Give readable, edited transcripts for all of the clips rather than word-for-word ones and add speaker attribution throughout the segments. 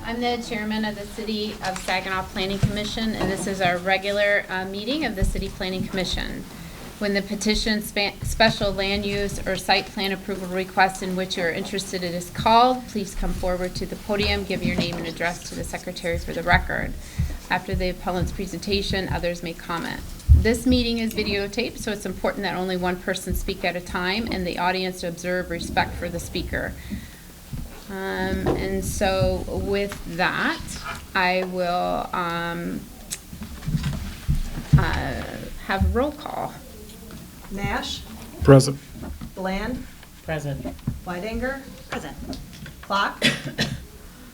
Speaker 1: I'm the chairman of the City of Saginaw Planning Commission, and this is our regular meeting of the City Planning Commission. When the petition, special land use, or site plan approval request in which you are interested in is called, please come forward to the podium, give your name and address to the secretary for the record. After the appellant's presentation, others may comment. This meeting is videotaped, so it's important that only one person speak at a time and the audience observe respect for the speaker. And so with that, I will have a roll call.
Speaker 2: Nash.
Speaker 3: Present.
Speaker 2: Bland.
Speaker 4: Present.
Speaker 2: Whiteanger.
Speaker 4: Present.
Speaker 2: Clock.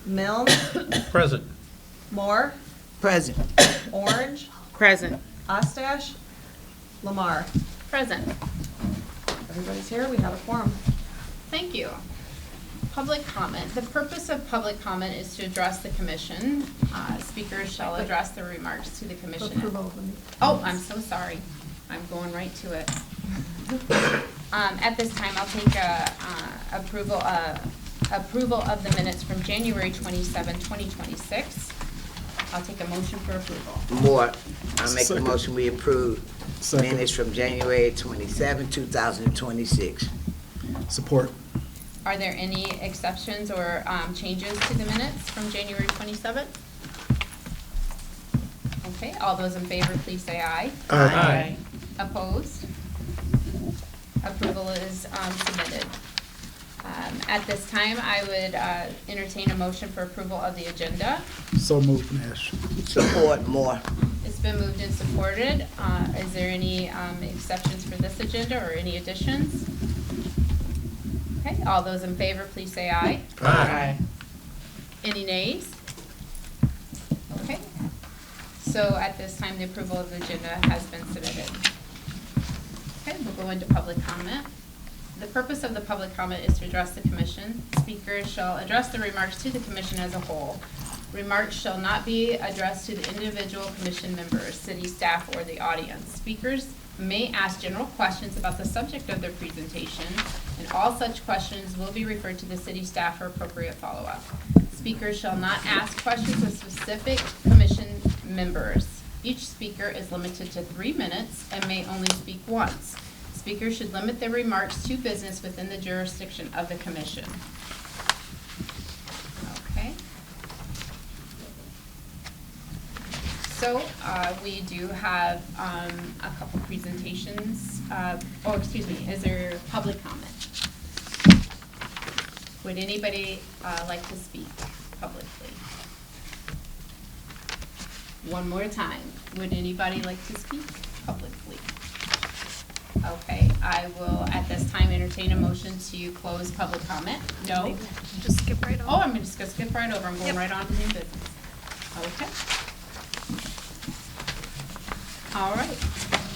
Speaker 2: Milne.
Speaker 3: Present.
Speaker 2: Moore.
Speaker 4: Present.
Speaker 2: Orange.
Speaker 4: Present.
Speaker 2: Ostash. Lamar.
Speaker 1: Present.
Speaker 2: Everybody's here. We have a quorum.
Speaker 1: Thank you. Public comment. The purpose of public comment is to address the commission. Speakers shall address their remarks to the commission. Oh, I'm so sorry. I'm going right to it. At this time, I'll take approval of the minutes from January 27, 2026. I'll take a motion for approval.
Speaker 5: Moore, I make a
Speaker 3: Second.
Speaker 5: motion we approve
Speaker 3: Second.
Speaker 5: minutes from January 27, 2026.
Speaker 3: Support.
Speaker 1: Are there any exceptions or changes to the minutes from January 27th? Okay, all those in favor, please say aye.
Speaker 4: Aye.
Speaker 1: Opposed? Approval is submitted. At this time, I would entertain a motion for approval of the agenda.
Speaker 3: So moved, Nash.
Speaker 5: Support Moore.
Speaker 1: It's been moved and supported. Is there any exceptions for this agenda or any additions? Okay, all those in favor, please say aye.
Speaker 4: Aye.
Speaker 1: Any nays? Okay. So at this time, the approval of the agenda has been submitted. Okay, we'll go into public comment. The purpose of the public comment is to address the commission. Speakers shall address the remarks to the commission as a whole. Remarks shall not be addressed to the individual commission members, city staff, or the audience. Speakers may ask general questions about the subject of their presentation, and all such questions will be referred to the city staff for appropriate follow-up. Speakers shall not ask questions of specific commission members. Each speaker is limited to 3 minutes and may only speak once. Speakers should limit their remarks to business within the jurisdiction of the commission. Okay. So we do have a couple presentations. Oh, excuse me, is there public comment? Would anybody like to speak publicly? One more time. Would anybody like to speak publicly? Okay, I will at this time entertain a motion to close public comment. No?
Speaker 2: Just skip right
Speaker 1: Oh, I'm just gonna skip right over. I'm going right on to new business. Okay. All right.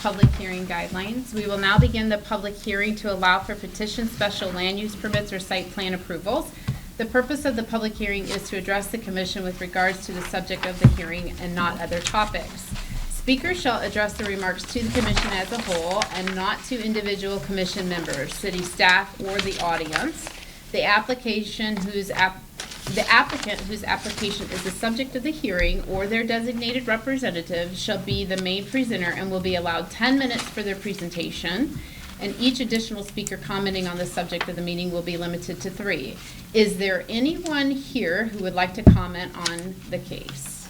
Speaker 1: Public hearing guidelines. We will now begin the public hearing to allow for petition, special land use permits, or site plan approvals. The purpose of the public hearing is to address the commission with regards to the subject of the hearing and not other topics. Speakers shall address the remarks to the commission as a whole and not to individual commission members, city staff, or the audience. The applicant whose application is the subject of the hearing or their designated representative shall be the main presenter and will be allowed 10 minutes for their presentation. And each additional speaker commenting on the subject of the meeting will be limited to 3. Is there anyone here who would like to comment on the case?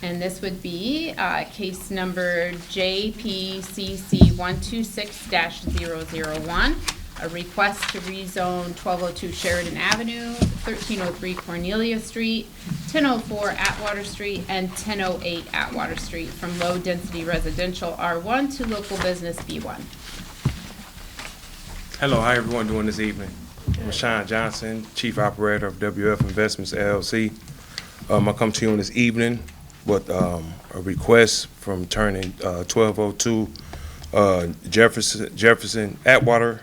Speaker 1: And this would be case number JPCC 126-001, a request to rezone 1202 Sheridan Avenue, 1303 Cornelia Street, 1004 Atwater Street, and 1008 Atwater Street from low-density residential R1 to local business B1.
Speaker 6: Hello, how everyone doing this evening? I'm Sean Johnson, Chief Operator of WF Investments LLC. I come to you on this evening with a request from turning 1202 Jefferson Atwater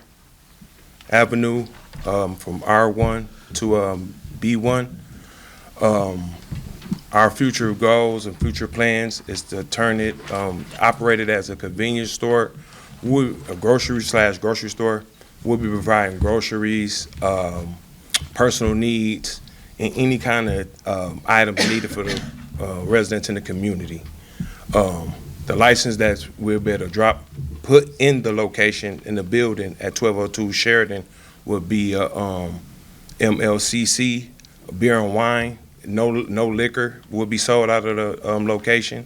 Speaker 6: Avenue from R1 to B1. Our future goals and future plans is to turn it, operate it as a convenience store, a grocery store. We'll be providing groceries, personal needs, and any kind of items needed for the residents in the community. The license that we'll be able to put in the location in the building at 1202 Sheridan would be MLCC, beer and wine. No liquor will be sold out of the location.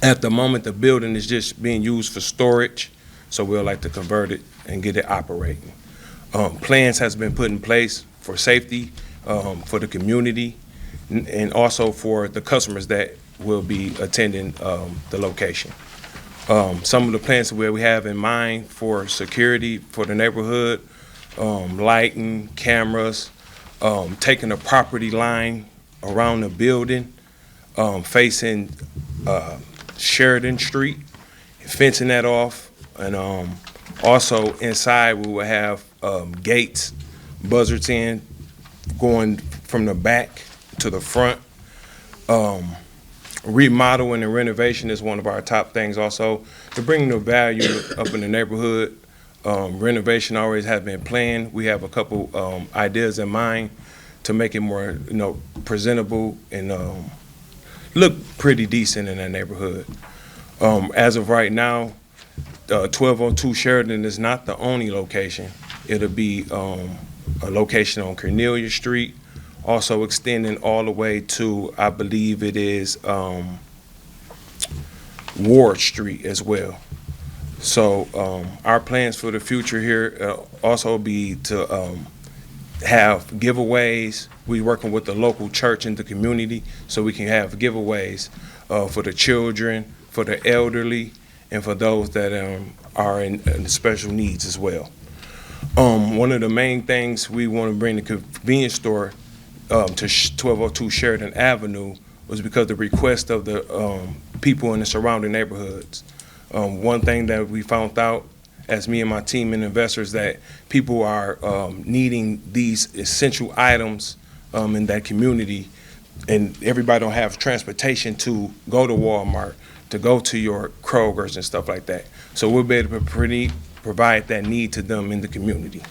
Speaker 6: At the moment, the building is just being used for storage, so we'd like to convert it and get it operating. Plans has been put in place for safety, for the community, and also for the customers that will be attending the location. Some of the plans that we have in mind for security for the neighborhood, lighting, cameras, taking a property line around the building, facing Sheridan Street, fencing that off, and also inside we will have gates, buzzards in, going from the back to the front. Remodeling and renovation is one of our top things also, to bring the value up in the neighborhood. Renovation always has been planned. We have a couple ideas in mind to make it more, presentable and look pretty decent in that neighborhood. As of right now, 1202 Sheridan is not the only location. It'll be a location on Cornelia Street, also extending all the way to, I believe it is Ward Street as well. So our plans for the future here also be to have giveaways. We're working with the local church in the community, so we can have giveaways for the children, for the elderly, and for those that are in special needs as well. One of the main things we want to bring the convenience store to 1202 Sheridan Avenue was because of the request of the people in the surrounding neighborhoods. One thing that we found out as me and my team and investors, that people are needing these essential items in that community, and everybody don't have transportation to go to Walmart, to go to your Kroger's and stuff like that. So we'll be able to provide that need to them in the community.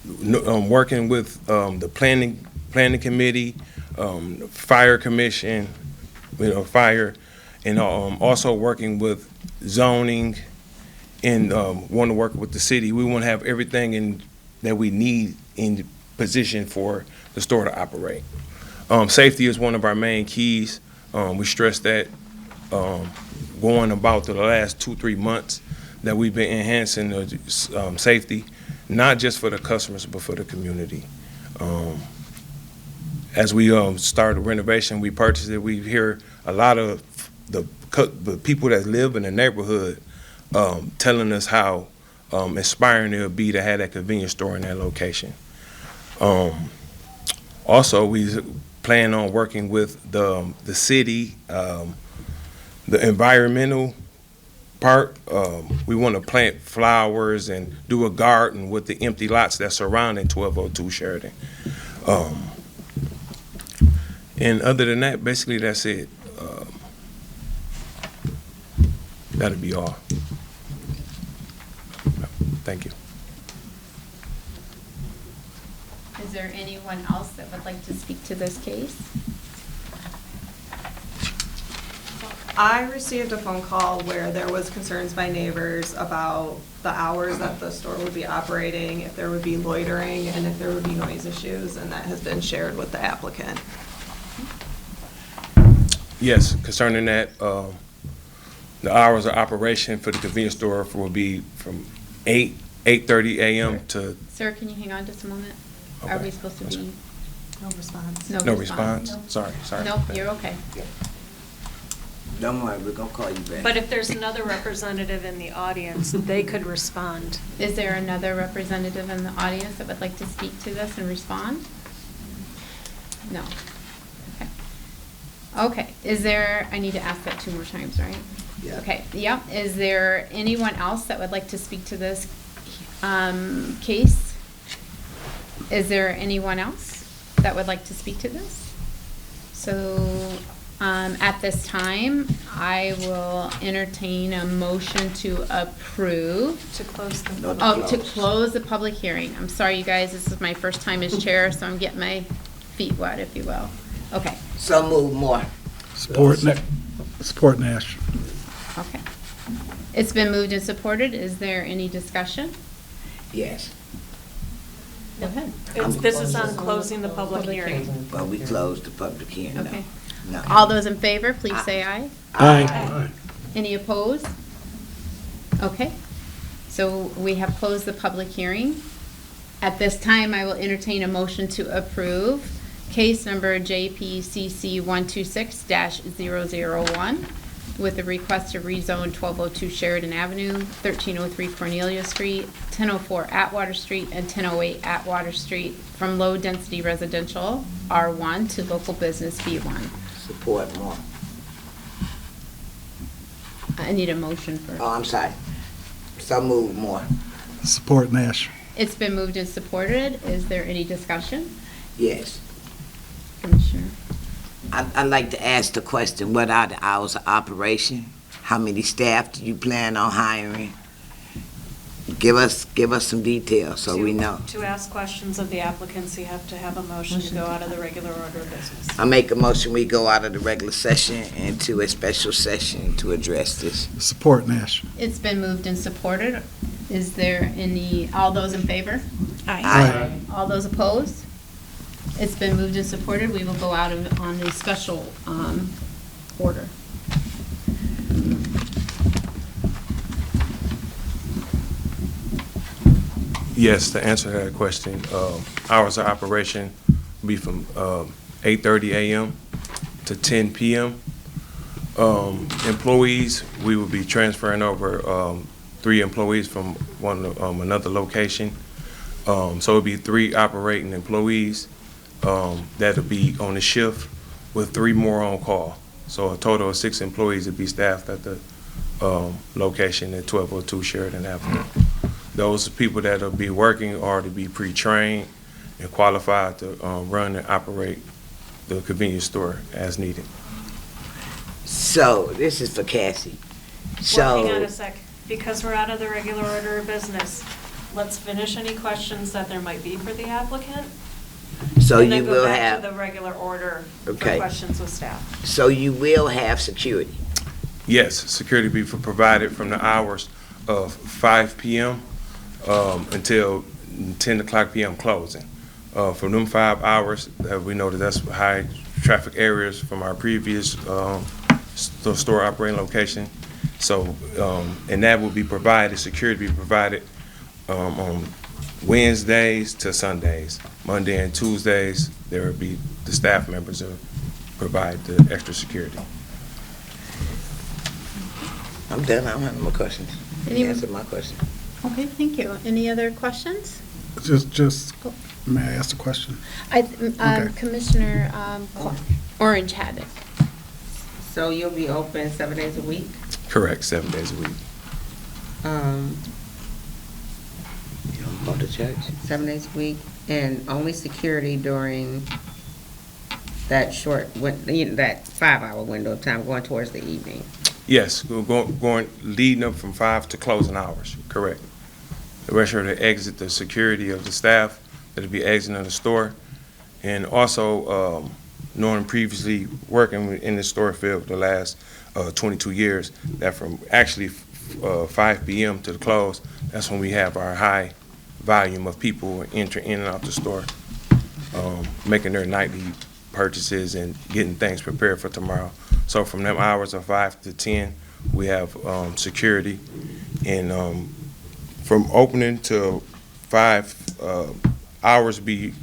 Speaker 6: Working with the planning committee, fire commission, fire, and also working with zoning, and want to work with the city. We want to have everything that we need in position for the store to operate. Safety is one of our main keys. We stress that going about the last 2-3 months that we've been enhancing the safety, not just for the customers, but for the community. As we started renovation, we purchased it. We hear a lot of the people that live in the neighborhood telling us how inspiring it would be to have that convenience store in that location. Also, we plan on working with the city, the environmental part. We want to plant flowers and do a garden with the empty lots that surrounding 1202 Sheridan. And other than that, basically that's it. That'll be all. Thank you.
Speaker 1: Is there anyone else that would like to speak to this case?
Speaker 2: I received a phone call where there was concerns by neighbors about the hours that the store would be operating, if there would be loitering, and if there would be noise issues, and that has been shared with the applicant.
Speaker 6: Yes, concerning that, the hours of operation for the convenience store will be from 8:30 a.m. to.
Speaker 1: Sir, can you hang on just a moment? Are
Speaker 6: Okay.
Speaker 1: we supposed to be?
Speaker 2: No response.
Speaker 6: No response? Sorry.
Speaker 1: Nope, you're okay.
Speaker 5: Don't worry, we're gonna call you back.
Speaker 7: But if there's another representative in the audience, they could respond.
Speaker 1: Is there another representative in the audience that would like to speak to this and respond? No. Okay. Okay, is there, I need to ask that 2 more times, right?
Speaker 5: Yeah.
Speaker 1: Okay, yep. Is there anyone else that would like to speak to this case? Is there anyone else that would like to speak to this? So At this time, I will entertain a motion to approve.
Speaker 7: To close the
Speaker 5: No,
Speaker 7: public.
Speaker 1: Oh, to close the public hearing. I'm sorry, you guys, this is my first time as chair, so I'm getting my feet wet, if you will. Okay,
Speaker 5: So move more.
Speaker 3: Support, support Nash.
Speaker 1: okay. It's been moved and supported. Is there any discussion?
Speaker 5: Yes,
Speaker 1: Go ahead.
Speaker 7: This is on closing the public hearing.
Speaker 5: but we closed the public hearing, no.
Speaker 1: Okay.
Speaker 5: No.
Speaker 1: All those in favor, please say aye.
Speaker 3: Aye.
Speaker 1: Any opposed? Okay, so we have closed the public hearing. At this time, I will entertain a motion to approve case number JPCC 126-001 with the request to rezone 1202 Sheridan Avenue, 1303 Cornelia Street, 1004 Atwater Street, and 1008 Atwater Street from low-density residential R1 to local business B1.
Speaker 5: Support more.
Speaker 1: I need a motion for.
Speaker 5: Oh, I'm sorry. So move more.
Speaker 3: Support Nash.
Speaker 1: It's been moved and supported. Is there any discussion?
Speaker 5: Yes.
Speaker 1: Commissioner?
Speaker 5: I'd like to ask the question, what are the hours of operation? How many staff do you plan on hiring? Give us some details so we know.
Speaker 7: To ask questions of the applicants, you have to have a motion to go out of the regular order of business.
Speaker 5: I make a motion, we go out of the regular session into a special session to address this.
Speaker 3: Support Nash.
Speaker 1: It's been moved and supported. Is there all those in favor?
Speaker 5: Aye.
Speaker 1: All those opposed? It's been moved and supported. We will go out on the special order.
Speaker 6: Yes, to answer that question, hours of operation will be from 8:30 a.m. to 10 p.m. Employees, we will be transferring over 3 employees from another location. So it'll be 3 operating employees that'll be on the shift with 3 more on call. So a total of 6 employees will be staffed at the location at 1202 Sheridan Avenue. Those people that'll be working are to be pre-trained and qualified to run and operate the convenience store as needed.
Speaker 5: So, this is for Cassie.
Speaker 7: Well, hang on
Speaker 5: So,
Speaker 7: a sec, because we're out of the regular order of business. Let's finish any questions that there might be for the applicant.
Speaker 5: so
Speaker 7: And then
Speaker 5: you
Speaker 7: go
Speaker 5: will
Speaker 7: back to the
Speaker 5: have,
Speaker 7: regular order for
Speaker 5: Okay.
Speaker 7: questions with staff.
Speaker 5: so you will have security.
Speaker 6: Yes, security will be provided from the hours of 5 p.m. Until 10 o'clock p.m. closing. From them 5 hours, we know that that's high traffic areas from our previous store operating location. So, and that will be provided, security will be provided on Wednesdays to Sundays. Monday and Tuesdays, there will be the staff members who provide the extra security.
Speaker 5: I'm done, I don't have no more questions. You
Speaker 1: Any-
Speaker 5: answered my question.
Speaker 1: Okay, thank you. Any other questions?
Speaker 3: Just, may I ask a question? Okay.
Speaker 1: Commissioner Orange had it.
Speaker 8: So you'll be open 7 days a week?
Speaker 6: Correct, 7 days a week.
Speaker 5: You don't go to church?
Speaker 8: 7 days a week, and only security during that that 5-hour window of time going towards the evening?
Speaker 6: Yes, we're going, leading up from 5 to closing hours, correct. The rest are to exit the security of the staff that'll be exiting the store. And also, knowing previously working in the store field the last 22 years, that from actually 5 p.m. to the close, that's when we have our high volume of people entering in and out the store, making their nightly purchases and getting things prepared for tomorrow. So from them hours of 5 to 10, we have security. And from opening to 5 hours be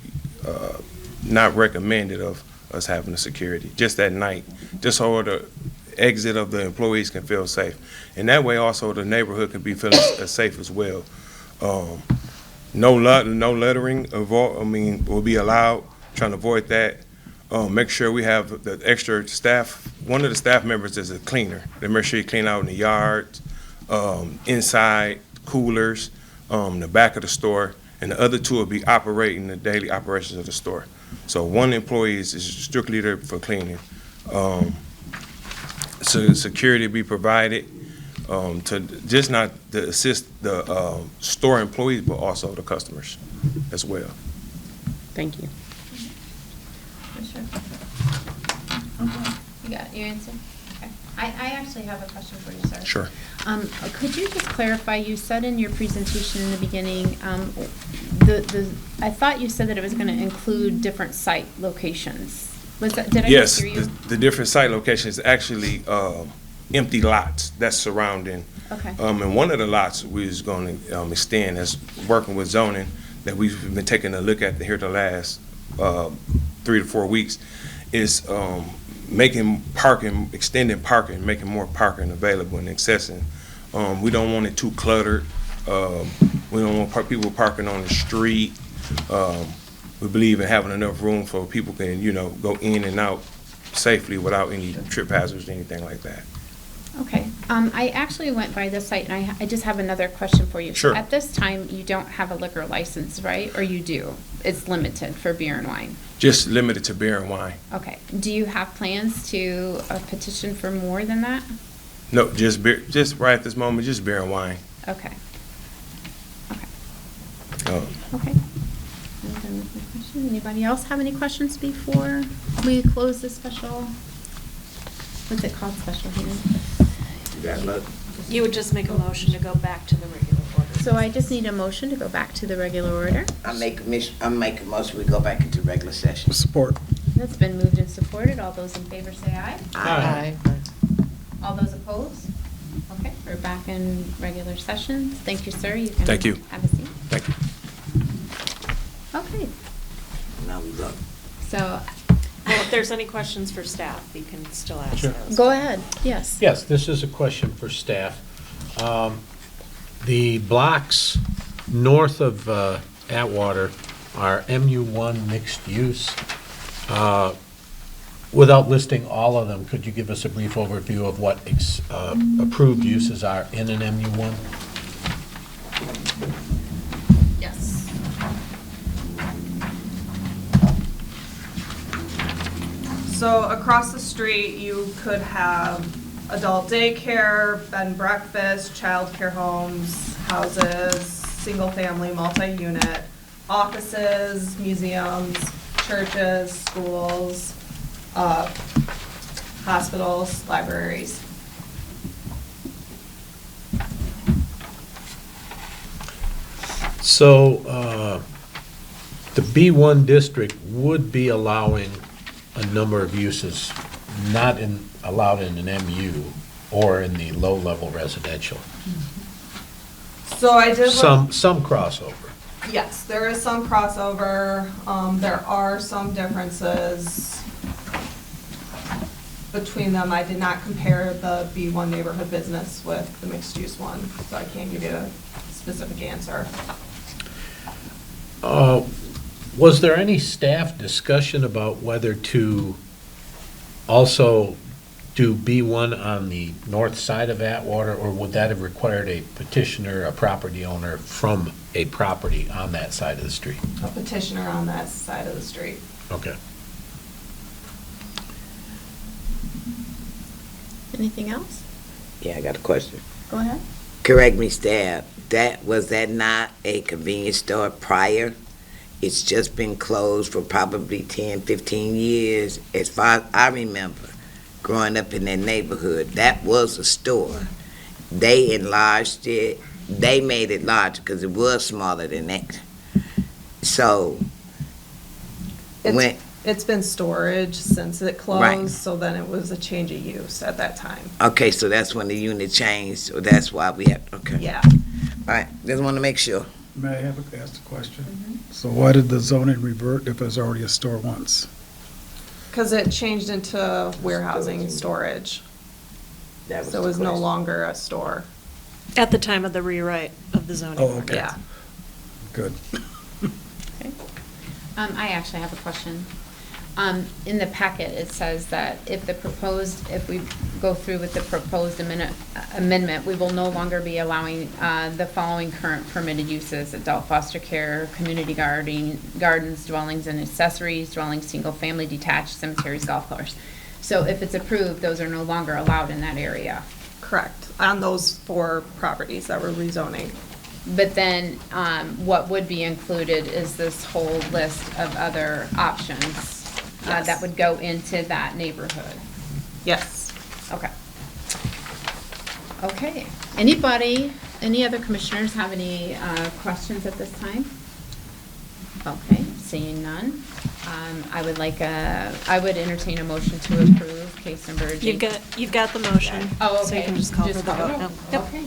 Speaker 6: not recommended of us having the security, just that night, just so the exit of the employees can feel safe. And that way also the neighborhood can be feeling safe as well. No littering will be allowed, trying to avoid that. Make sure we have the extra staff. One of the staff members is a cleaner. They make sure you clean out in the yards, inside coolers, the back of the store, and the other 2 will be operating the daily operations of the store. So one employee is strictly there for cleaning. security be provided, to just not to assist the store employees, but also the customers as well.
Speaker 8: Thank you.
Speaker 1: For sure. Okay, you got your answer? Okay. I actually have a question for you, sir.
Speaker 6: Sure.
Speaker 1: Could you just clarify, you said in your presentation in the beginning, I thought you said that it was gonna include different site locations. Was that, did I
Speaker 6: Yes,
Speaker 1: hear you?
Speaker 6: the different site locations actually empty lots that's surrounding.
Speaker 1: Okay.
Speaker 6: And one of the lots we was going to extend, as working with zoning, that we've been taking a look at here the last 3 to 4 weeks, is making parking, extending parking, making more parking available and accessing. We don't want it too cluttered. We don't want people parking on the street. We believe in having enough room for people can, go in and out safely without any trip hazards or anything like that.
Speaker 1: Okay, I actually went by the site, and I just have another question for you.
Speaker 6: Sure.
Speaker 1: At this time, you don't have a liquor license, right? Or you do? It's limited for beer and wine?
Speaker 6: Just limited to beer and wine.
Speaker 1: Okay. Do you have plans to petition for more than that?
Speaker 6: No, just beer, just right at this moment, just beer and wine.
Speaker 1: Okay. Okay.
Speaker 6: Uh,
Speaker 1: Okay. I'm done with my question. Anybody else have any questions before we close the special, what's it called, special hearing?
Speaker 7: You would just make a motion to go back to the regular order.
Speaker 1: So I just need a motion to go back to the regular order.
Speaker 5: I make a motion, we go back into regular session.
Speaker 3: Support.
Speaker 1: That's been moved and supported. All those in favor say aye.
Speaker 4: Aye.
Speaker 1: All those opposed? Okay, we're back in regular session. Thank you, sir. You can
Speaker 6: Thank you.
Speaker 1: have a seat.
Speaker 6: Thank you.
Speaker 1: Okay,
Speaker 5: Now we go.
Speaker 1: so
Speaker 7: Well, if there's any questions for staff, you can still ask
Speaker 9: Sure.
Speaker 7: those.
Speaker 1: go ahead. Yes.
Speaker 9: Yes, this is a question for staff. The blocks north of Atwater are MU1 mixed use. Without listing all of them, could you give us a brief overview of what approved uses are in an MU1?
Speaker 1: Yes.
Speaker 2: So across the street, you could have adult daycare, bed and breakfast, childcare homes, houses, single-family, multi-unit, offices, museums, churches, schools, hospitals, libraries.
Speaker 9: So the B1 district would be allowing a number of uses not allowed in an MU or in the low-level residential.
Speaker 2: So I did look.
Speaker 9: Some crossover.
Speaker 2: Yes, there is some crossover. There are some differences between them. I did not compare the B1 neighborhood business with the mixed-use one, so I can't give you a specific answer.
Speaker 9: Was there any staff discussion about whether to also do B1 on the north side of Atwater, or would that have required a petitioner, a property owner from a property on that side of the street?
Speaker 2: A petitioner on that side of the street.
Speaker 9: Okay.
Speaker 1: Anything else?
Speaker 5: Yeah, I got a question.
Speaker 1: Go ahead.
Speaker 5: Correct me, staff. Was that not a convenience store prior? It's just been closed for probably 10, 15 years. As far as I remember, growing up in that neighborhood, that was a store. They enlarged it. They made it larger because it was smaller than that. So, when,
Speaker 2: It's been storage since it closed,
Speaker 5: Right.
Speaker 2: so then it was a change of use at that time.
Speaker 5: okay, so that's when the unit changed, so that's why we have, okay.
Speaker 2: Yeah.
Speaker 5: All right, just want to make sure.
Speaker 3: May I ask a question? So why did the zoning revert if it was already a store once?
Speaker 2: Because it changed into warehousing and storage,
Speaker 5: That
Speaker 2: so it was no longer a store.
Speaker 7: At the time of the rewrite of the zoning.
Speaker 3: Oh,
Speaker 7: ordinance.
Speaker 3: okay.
Speaker 2: Yeah.
Speaker 3: Good.
Speaker 1: Okay. I actually have a question. In the packet, it says that if we go through with the proposed amendment, we will no longer be allowing the following current permitted uses: adult foster care, community gardens, dwellings and accessories, dwellings, single-family detached, cemeteries, golf course. So if it's approved, those are no longer allowed in that area.
Speaker 2: Correct, on those 4 properties that were rezoning.
Speaker 1: But then, what would be included is this whole list of other options that
Speaker 2: Yes.
Speaker 1: would go into that neighborhood.
Speaker 2: Yes.
Speaker 1: Okay. Okay. Anybody, any other commissioners have any questions at this time? Okay, seeing none. I would entertain a motion to approve case number J.
Speaker 7: You've got the motion.
Speaker 1: Oh, okay.
Speaker 7: So you can just call for the
Speaker 1: call
Speaker 7: vote now. Yep.
Speaker 1: Okay.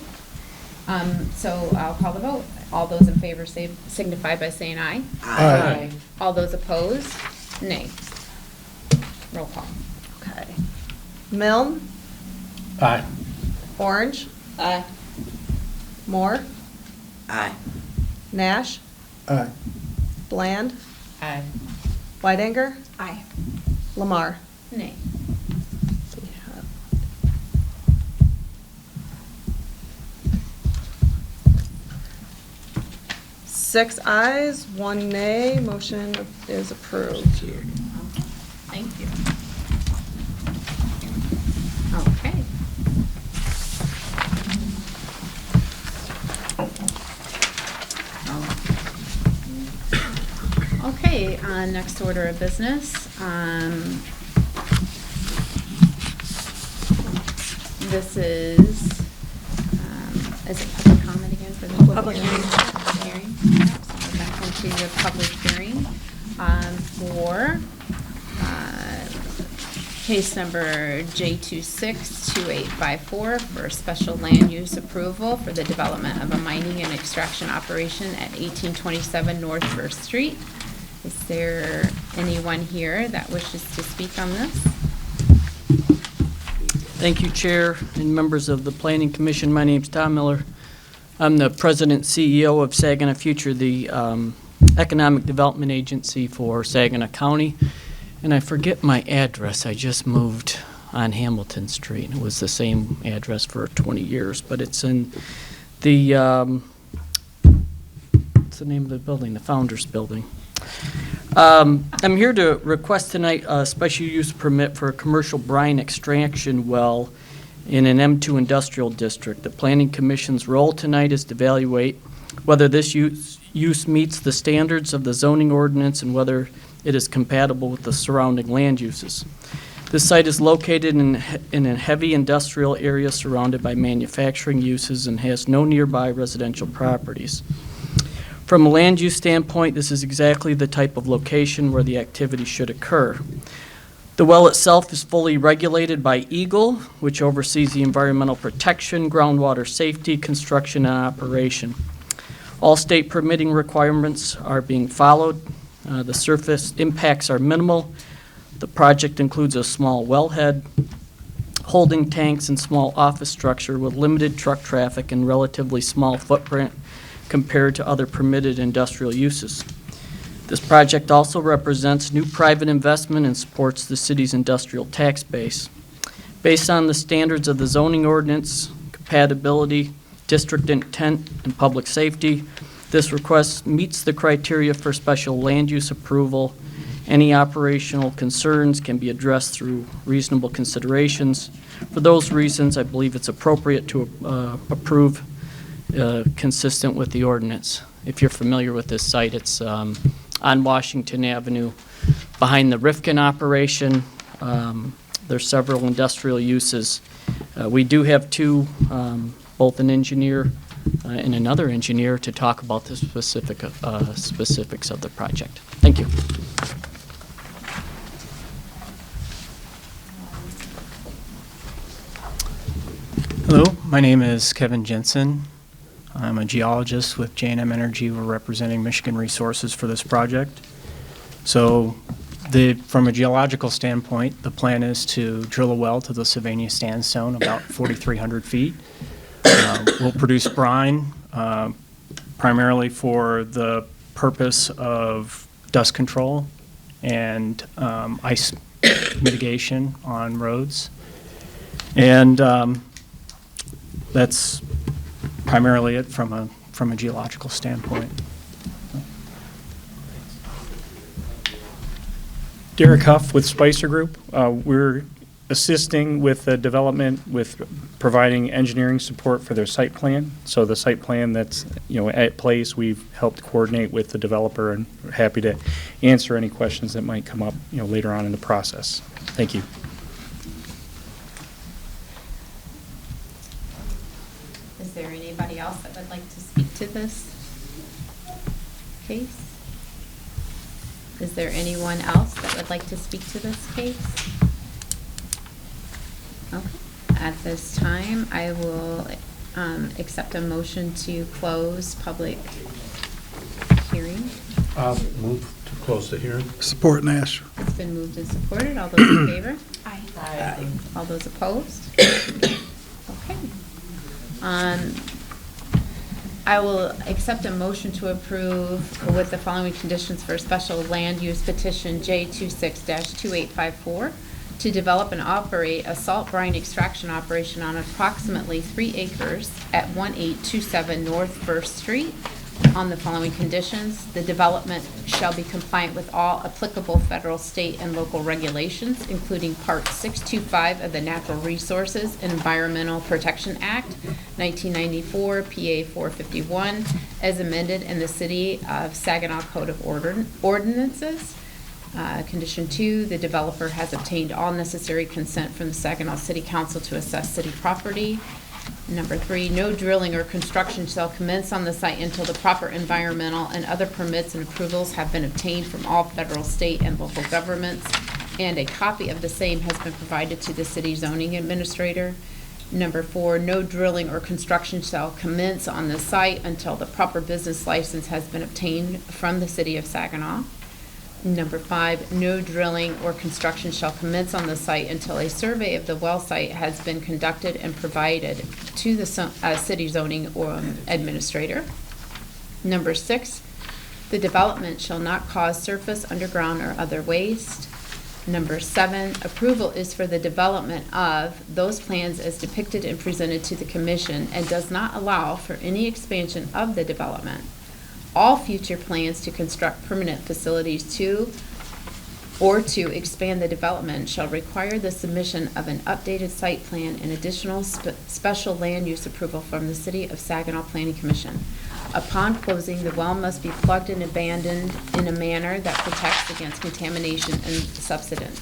Speaker 1: So I'll call the vote. All those in favor signify by saying aye.
Speaker 3: Aye.
Speaker 1: All those opposed, nay. Roll call.
Speaker 2: Okay. Milne,
Speaker 9: Aye.
Speaker 2: Orange,
Speaker 4: Aye.
Speaker 2: Moore,
Speaker 5: Aye.
Speaker 2: Nash,
Speaker 3: Aye.
Speaker 2: Bland,
Speaker 4: Aye.
Speaker 2: Whitehanger,
Speaker 7: Aye.
Speaker 2: Lamar.
Speaker 1: Nay.
Speaker 2: 6 ayes, 1 nay, motion is approved.
Speaker 1: Thank you. Okay. Okay, next order of business. This is it public comment again for the?
Speaker 7: Public hearing.
Speaker 1: Public hearing. Yep, so we're back into the public hearing for case number J262854 for special land use approval for the development of a mining and extraction operation at 1827 North First Street. Is there anyone here that wishes to speak on this?
Speaker 10: Thank you, Chair and members of the Planning Commission. My name's Tom Miller. I'm the President and CEO of Saginaw Future, the economic development agency for Saginaw County. And I forget my address. I just moved on Hamilton Street. It was the same address for 20 years, but it's in the, what's the name of the building? The Founders Building. I'm here to request tonight a special use permit for a commercial brine extraction well in an M2 industrial district. The Planning Commission's role tonight is to evaluate whether this use meets the standards of the zoning ordinance and whether it is compatible with the surrounding land uses. This site is located in a heavy industrial area surrounded by manufacturing uses and has no nearby residential properties. From a land use standpoint, this is exactly the type of location where the activity should occur. The well itself is fully regulated by EGLE, which oversees the environmental protection, groundwater safety, construction, and operation. All state permitting requirements are being followed. The surface impacts are minimal. The project includes a small wellhead, holding tanks, and small office structure with limited truck traffic and relatively small footprint compared to other permitted industrial uses. This project also represents new private investment and supports the city's industrial tax base. Based on the standards of the zoning ordinance, compatibility, district intent, and public safety, this request meets the criteria for special land use approval. Any operational concerns can be addressed through reasonable considerations. For those reasons, I believe it's appropriate to approve consistent with the ordinance. If you're familiar with this site, it's on Washington Avenue behind the Rifkin operation. There's several industrial uses. We do have two, both an engineer and another engineer to talk about the specifics of the project. Thank you.
Speaker 11: Hello, my name is Kevin Jensen. I'm a geologist with J&M Energy. We're representing Michigan Resources for this project. So from a geological standpoint, the plan is to drill a well to the Sylvania Sandstone about 4,300 feet. We'll produce brine primarily for the purpose of dust control and ice mitigation on roads. And that's primarily it from a geological standpoint. Derek Huff with Spicer Group. We're assisting with the development, with providing engineering support for their site plan. So the site plan that's, at place, we've helped coordinate with the developer, and we're happy to answer any questions that might come up, later on in the process. Thank you.
Speaker 1: Is there anybody else that would like to speak to this case? Is there anyone else that would like to speak to this case? Okay. At this time, I will accept a motion to close public hearing.
Speaker 9: I'll move to close the hearing.
Speaker 3: Support Nash.
Speaker 1: It's been moved and supported. All those in favor?
Speaker 7: Aye.
Speaker 1: All those opposed? Okay. I will accept a motion to approve with the following conditions for a special land use petition J26-2854 to develop and operate a salt brine extraction operation on approximately 3 acres at 1827 North First Street. On the following conditions, the development shall be compliant with all applicable federal, state, and local regulations, including Part 625 of the Natural Resources and Environmental Protection Act, 1994, PA 451, as amended in the City of Saginaw Code of Ordinances. Condition 2, the developer has obtained all necessary consent from the Saginaw City Council to assess city property. Number 3, no drilling or construction shall commence on the site until the proper environmental and other permits and approvals have been obtained from all federal, state, and local governments, and a copy of the same has been provided to the city zoning administrator. Number 4, no drilling or construction shall commence on the site until the proper business license has been obtained from the City of Saginaw. Number 5, no drilling or construction shall commence on the site until a survey of the well site has been conducted and provided to the city zoning or administrator. Number 6, the development shall not cause surface, underground, or other waste. Number 7, approval is for the development of those plans as depicted and presented to the commission and does not allow for any expansion of the development. All future plans to construct permanent facilities to expand the development shall require the submission of an updated site plan and additional special land use approval from the City of Saginaw Planning Commission. Upon closing, the well must be plugged and abandoned in a manner that protects against contamination and subsidence.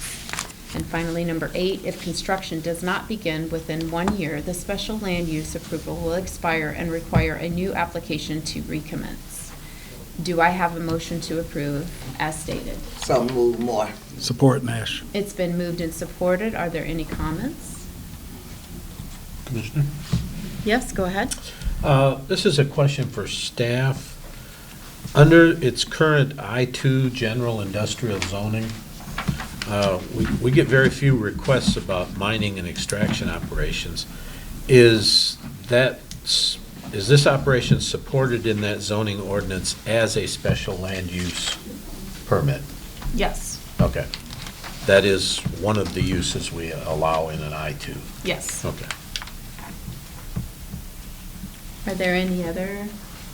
Speaker 1: And finally, number 8, if construction does not begin within 1 year, the special land use approval will expire and require a new application to recommence. Do I have a motion to approve as stated?
Speaker 5: So move more.
Speaker 3: Support Nash.
Speaker 1: It's been moved and supported. Are there any comments?
Speaker 9: Commissioner?
Speaker 1: Yes, go ahead.
Speaker 9: This is a question for staff. Under its current I-2 general industrial zoning, we get very few requests about mining and extraction operations. Is this operation supported in that zoning ordinance as a special land use permit?
Speaker 7: Yes.
Speaker 9: Okay. That is one of the uses we allow in an I-2?
Speaker 7: Yes.
Speaker 9: Okay.
Speaker 1: Are there any other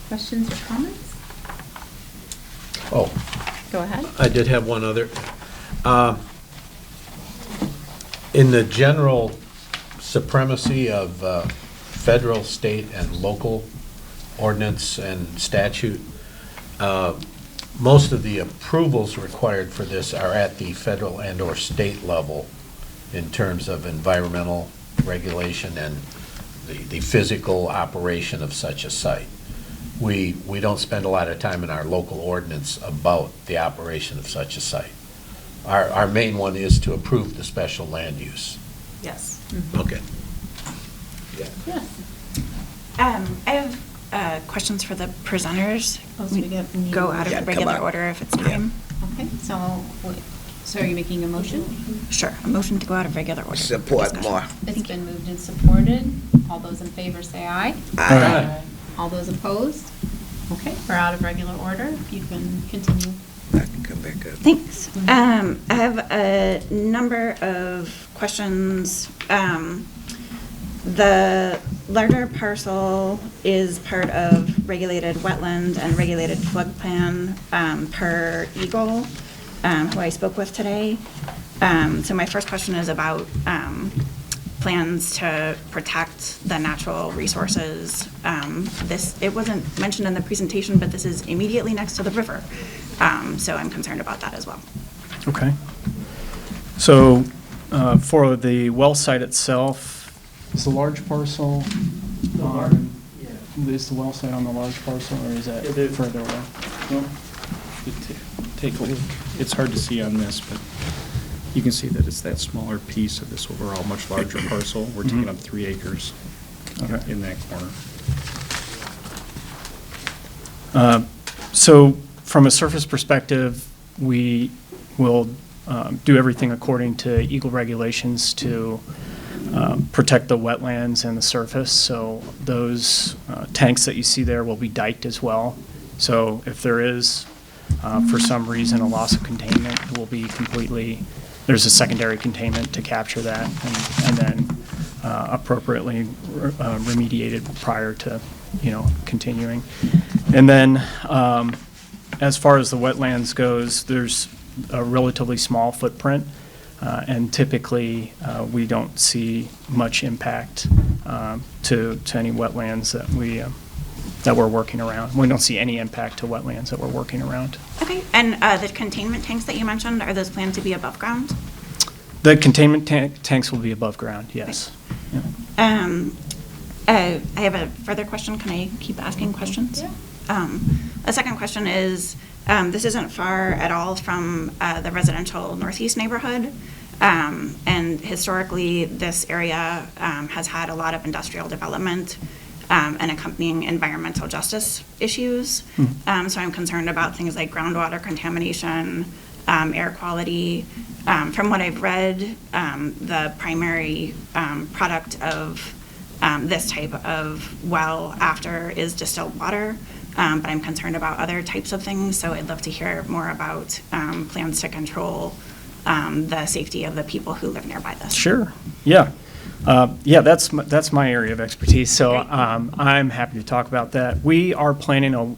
Speaker 1: questions or comments?
Speaker 9: Oh,
Speaker 1: Go ahead.
Speaker 9: I did have one other. In the general supremacy of federal, state, and local ordinance and statute, most of the approvals required for this are at the federal and/or state level in terms of environmental regulation and the physical operation of such a site. We don't spend a lot of time in our local ordinance about the operation of such a site. Our main one is to approve the special land use.
Speaker 7: Yes.
Speaker 9: Okay.
Speaker 1: Yes.
Speaker 12: I have questions for the presenters.
Speaker 1: Oh, so we need-
Speaker 12: Go out of
Speaker 5: Yeah,
Speaker 12: the
Speaker 5: come
Speaker 12: regular
Speaker 5: on.
Speaker 12: order if it's time.
Speaker 1: Okay, so are you making a motion?
Speaker 12: Sure, a motion to go out of regular order. for
Speaker 5: Support
Speaker 12: discussion.
Speaker 5: more.
Speaker 1: It's been moved and supported. All those in favor say aye.
Speaker 5: Aye.
Speaker 1: All those opposed? Okay, we're out of regular order. You can continue.
Speaker 5: I can come back up.
Speaker 12: Thanks. I have a number of questions. The larger parcel is part of regulated wetland and regulated floodplain per Eagle, who I spoke with today. So my first question is about plans to protect the natural resources. It wasn't mentioned in the presentation, but this is immediately next to the river. So I'm concerned about that as well.
Speaker 11: Okay. So for the well site itself, is the large parcel is the well site on the large parcel, or is that further away?
Speaker 13: Well, take a look. It's hard to see on this, but you can see that it's that smaller piece of this overall much larger parcel. We're taking up 3 acres in that corner.
Speaker 11: So from a surface perspective, we will do everything according to Eagle regulations to protect the wetlands and the surface. So those tanks that you see there will be diked as well. So if there is, for some reason, a loss of containment, it will be completely, there's a secondary containment to capture that and then appropriately remediated prior to, continuing. And then as far as the wetlands goes, there's a relatively small footprint. And typically, we don't see much impact to any wetlands that we're working around. We don't see any impact to wetlands that we're working around.
Speaker 12: Okay, and the containment tanks that you mentioned, are those planned to be above ground?
Speaker 11: The containment tanks will be above ground, yes. Yeah.
Speaker 12: I have a further question. Can I keep asking questions? Yeah. A second question is, this isn't far at all from the residential northeast neighborhood. And historically, this area has had a lot of industrial development and accompanying environmental justice issues. So I'm concerned about things like groundwater contamination, air quality. From what I've read, the primary product of this type of well after is distilled water. But I'm concerned about other types of things, so I'd love to hear more about plans to control the safety of the people who live nearby this.
Speaker 11: Sure. Yeah. That's my area of expertise, so I'm happy to talk about that. We are planning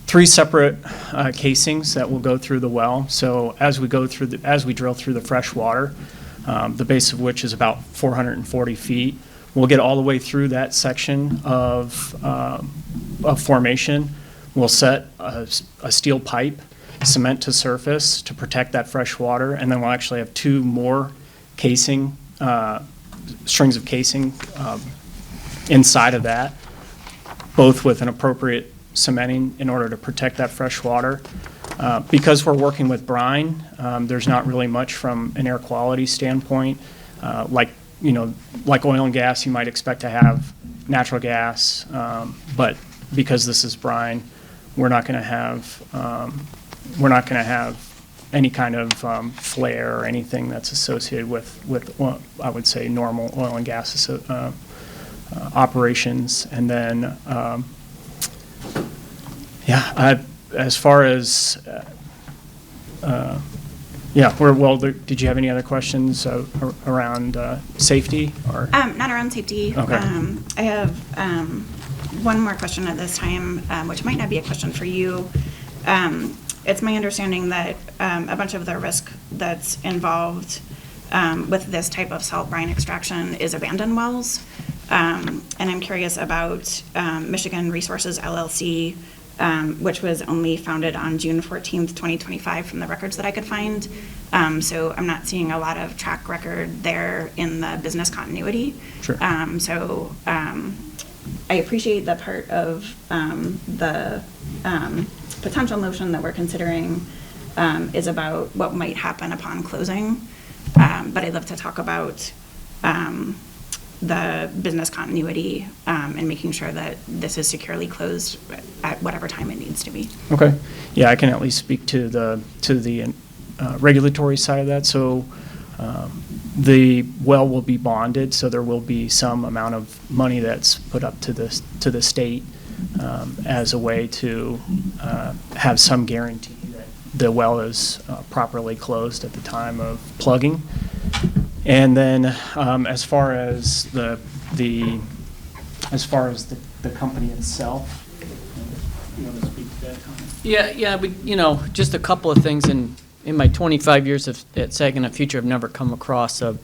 Speaker 11: 3 separate casings that will go through the well. So as we drill through the fresh water, the base of which is about 440 feet, we'll get all the way through that section of formation. We'll set a steel pipe, cement to surface to protect that fresh water, and then we'll actually have 2 more casing, strings of casing inside of that, both with an appropriate cementing in order to protect that fresh water. Because we're working with brine, there's not really much from an air quality standpoint. Like oil and gas, you might expect to have natural gas, but because this is brine, we're not going to have any kind of flare or anything that's associated with I would say normal oil and gas operations. And then as far as did you have any other questions around safety or?
Speaker 12: Not around safety.
Speaker 11: Okay.
Speaker 12: I have one more question at this time, which might not be a question for you. It's my understanding that a bunch of the risk that's involved with this type of salt brine extraction is abandoned wells. And I'm curious about Michigan Resources LLC, which was only founded on June 14th, 2025 from the records that I could find. So I'm not seeing a lot of track record there in the business continuity.
Speaker 11: Sure.
Speaker 12: So I appreciate the part of the potential motion that we're considering is about what might happen upon closing. But I'd love to talk about the business continuity and making sure that this is securely closed at whatever time it needs to be.
Speaker 11: Okay. Yeah, I can at least speak to the regulatory side of that. So the well will be bonded, so there will be some amount of money that's put up to the state as a way to have some guarantee that the well is properly closed at the time of plugging. And then as far as the company itself, you want to speak to that, Tom?
Speaker 10: Yeah, just a couple of things, and in my 25 years at Saginaw Future, I've never come across a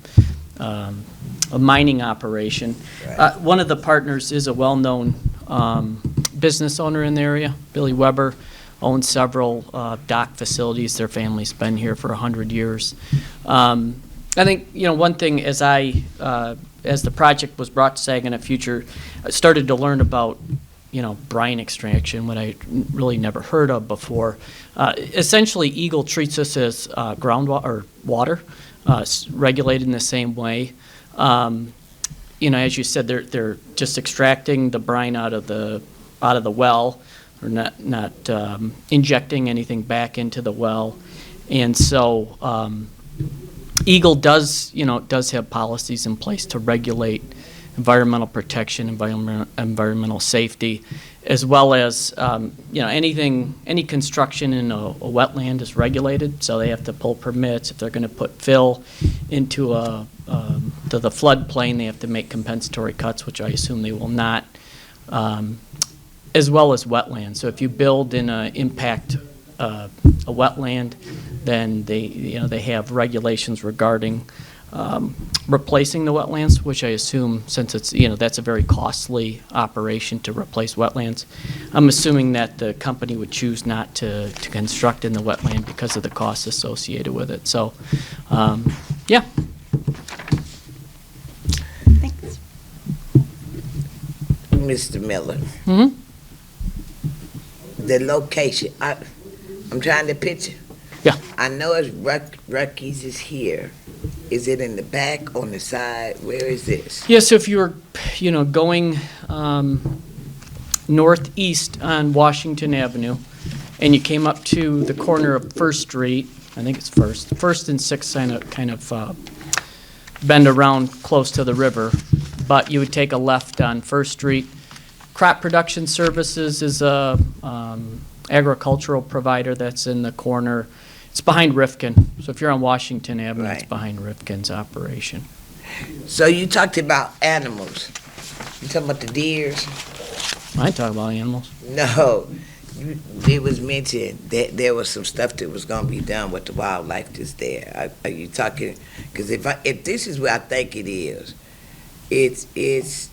Speaker 10: mining operation. One of the partners is a well-known business owner in the area. Billy Weber owns several dock facilities. Their family's been here for 100 years. I think, one thing as the project was brought to Saginaw Future, I started to learn about, brine extraction, what I really never heard of before. Essentially, Eagle treats this as groundwater or water, regulated in the same way. As you said, they're just extracting the brine out of the well, or not injecting anything back into the well, and so Eagle does have policies in place to regulate environmental protection, environmental safety, as well as any construction in a wetland is regulated, so they have to pull permits. If they're going to put fill into to the floodplain, they have to make compensatory cuts, which I assume they will not, as well as wetlands. So if you build in a impact a wetland, then they have regulations regarding replacing the wetlands, which I assume, since it's that's a very costly operation to replace wetlands, I'm assuming that the company would choose not to construct in the wetland because of the costs associated with it. So, yeah.
Speaker 12: Thanks.
Speaker 5: Mr. Miller.
Speaker 10: Mm-hmm.
Speaker 5: The location, I'm trying to picture.
Speaker 10: Yeah.
Speaker 5: I know it's Rucky's is here. Is it in the back, on the side? Where is this?
Speaker 10: Yeah, so if you were, going northeast on Washington Avenue, and you came up to the corner of First Street, I think it's First and 6th kind of bend around close to the river, but you would take a left on First Street. Crop Production Services is a agricultural provider that's in the corner. It's behind Rifkin. So if you're on Washington Avenue, It's behind Rifkin's operation.
Speaker 5: So you talked about animals. You talking about the deers?
Speaker 10: I talk about animals.
Speaker 5: No. It was mentioned that there was some stuff that was going to be done with the wildlife that's there. Are you talking? Because if this is where I think it is, it's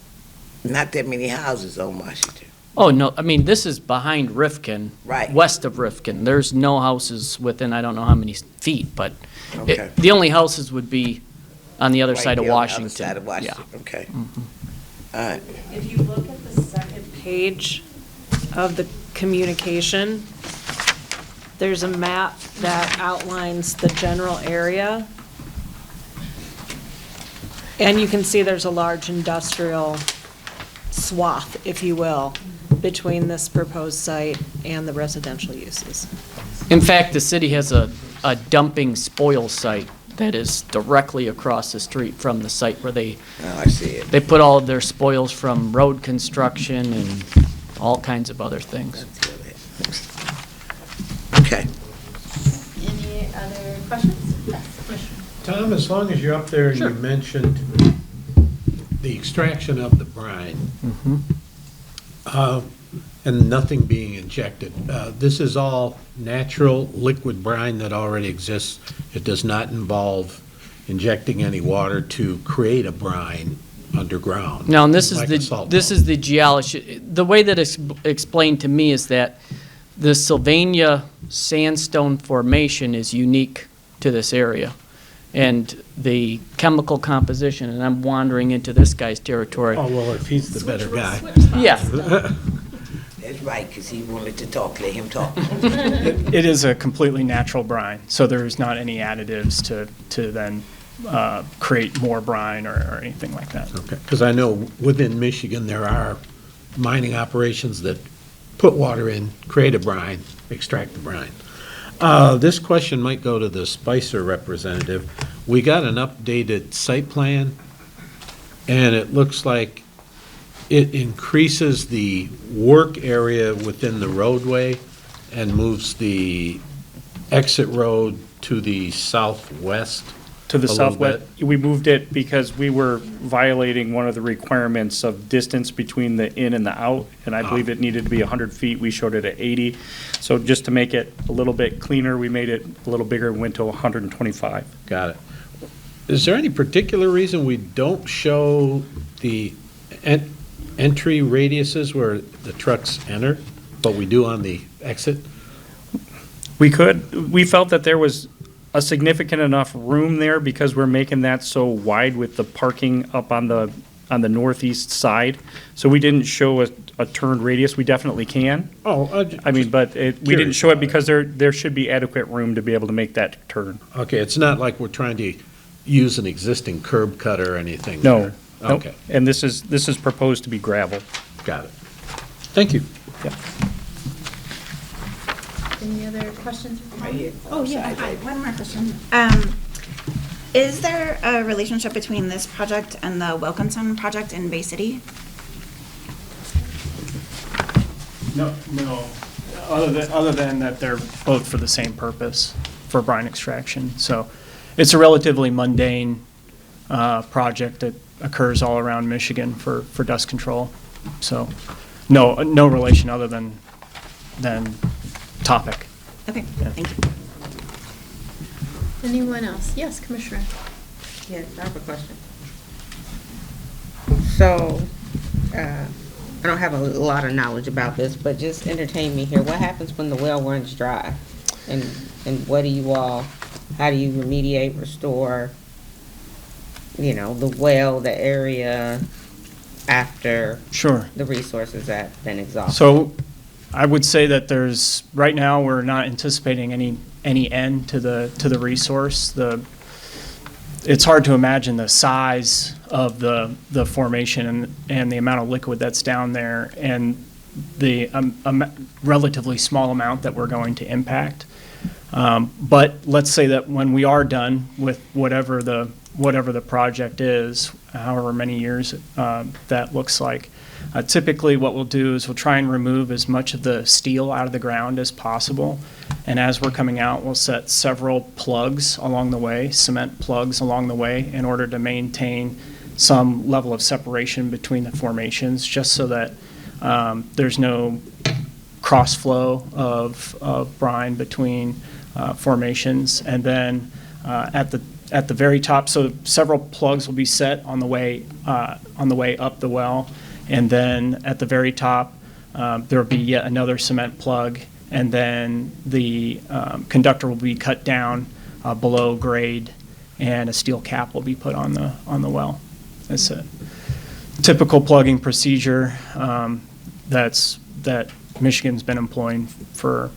Speaker 5: not that many houses on Washington.
Speaker 10: Oh, no, I mean, this is behind Rifkin.
Speaker 5: Right.
Speaker 10: West of Rifkin. There's no houses within, I don't know how many feet, but
Speaker 5: Okay.
Speaker 10: the only houses would be on the other
Speaker 5: Right
Speaker 10: side of
Speaker 5: there on the
Speaker 10: Washington.
Speaker 5: other side of Washington.
Speaker 10: Yeah.
Speaker 5: Okay.
Speaker 10: Mhm.
Speaker 5: All right.
Speaker 7: If you look at the second page of the communication, there's a map that outlines the general area. And you can see there's a large industrial swath, if you will, between this proposed site and the residential uses.
Speaker 10: In fact, the city has a dumping spoil site that is directly across the street from the site where they
Speaker 5: I see it.
Speaker 10: They put all of their spoils from road construction and all kinds of other things.
Speaker 5: Okay.
Speaker 1: Any other questions? Yes, question.
Speaker 9: Tom, as long as you're up there and
Speaker 10: Sure.
Speaker 9: you mentioned the extraction of the brine, and nothing being injected, this is all natural liquid brine that already exists. It does not involve injecting any water to create a brine underground.
Speaker 10: Now, and this is
Speaker 9: like a salt
Speaker 10: the geology. The way that it's explained to me is that the Sylvania sandstone formation is unique to this area. And the chemical composition, and I'm wandering into this guy's territory.
Speaker 9: Oh, well, if he's the better guy.
Speaker 10: Yeah.
Speaker 5: That's right, because he wanted to talk. Let him talk.
Speaker 11: It is a completely natural brine, so there's not any additives to then create more brine or anything like that.
Speaker 9: Okay, because I know within Michigan, there are mining operations that put water in, create a brine, extract the brine. This question might go to the Spicer representative. We got an updated site plan, and it looks like it increases the work area within the roadway and moves the exit road to the southwest.
Speaker 13: To the
Speaker 9: A little
Speaker 13: southwest, we moved it because we were violating one of the requirements of distance between the in and the out, and I believe it needed to be 100 feet. We showed it at 80. So just to make it a little bit cleaner, we made it a little bigger, went to 125.
Speaker 9: Got it. Is there any particular reason we don't show the entry radiuses where the trucks enter, but we do on the exit?
Speaker 13: We could. We felt that there was a significant enough room there because we're making that so wide with the parking up on the northeast side. So we didn't show a turned radius. We definitely can.
Speaker 9: Oh,
Speaker 13: I mean, but we didn't
Speaker 9: curious
Speaker 13: show it
Speaker 9: about it.
Speaker 13: because there should be adequate room to be able to make that turn.
Speaker 9: Okay, it's not like we're trying to use an existing curb cut or anything
Speaker 13: No.
Speaker 9: there?
Speaker 13: Nope.
Speaker 9: Okay,
Speaker 13: And this is proposed to be gravel.
Speaker 9: got it. Thank you.
Speaker 1: Any other questions?
Speaker 12: Oh, yeah, hi, one more question. Is there a relationship between this project and the Wilkinson project in Bay City?
Speaker 11: No, other than that they're both for the same purpose, for brine extraction. So it's a relatively mundane project that occurs all around Michigan for dust control. So no relation other than topic.
Speaker 12: Okay,
Speaker 11: Yeah.
Speaker 12: thank you.
Speaker 1: Anyone else? Yes, Commissioner.
Speaker 8: Yes, I have a question. So, I don't have a lot of knowledge about this, but just entertain me here. What happens when the well runs dry? And what do you all, how do you remediate, restore, the well, the area after
Speaker 11: Sure.
Speaker 8: the resources have been exhausted?
Speaker 11: So I would say that right now, we're not anticipating any end to the resource. It's hard to imagine the size of the formation and the amount of liquid that's down there and the relatively small amount that we're going to impact. But let's say that when we are done with whatever the project is, however many years that looks like, typically what we'll do is we'll try and remove as much of the steel out of the ground as possible. And as we're coming out, we'll set several plugs along the way, cement plugs along the way, in order to maintain some level of separation between the formations, just so that there's no cross flow of brine between formations. And then at the very top, so several plugs will be set on the way up the well. And then at the very top, there will be yet another cement plug, and then the conductor will be cut down below grade, and a steel cap will be put on the well. It's a typical plugging procedure that Michigan's been employing for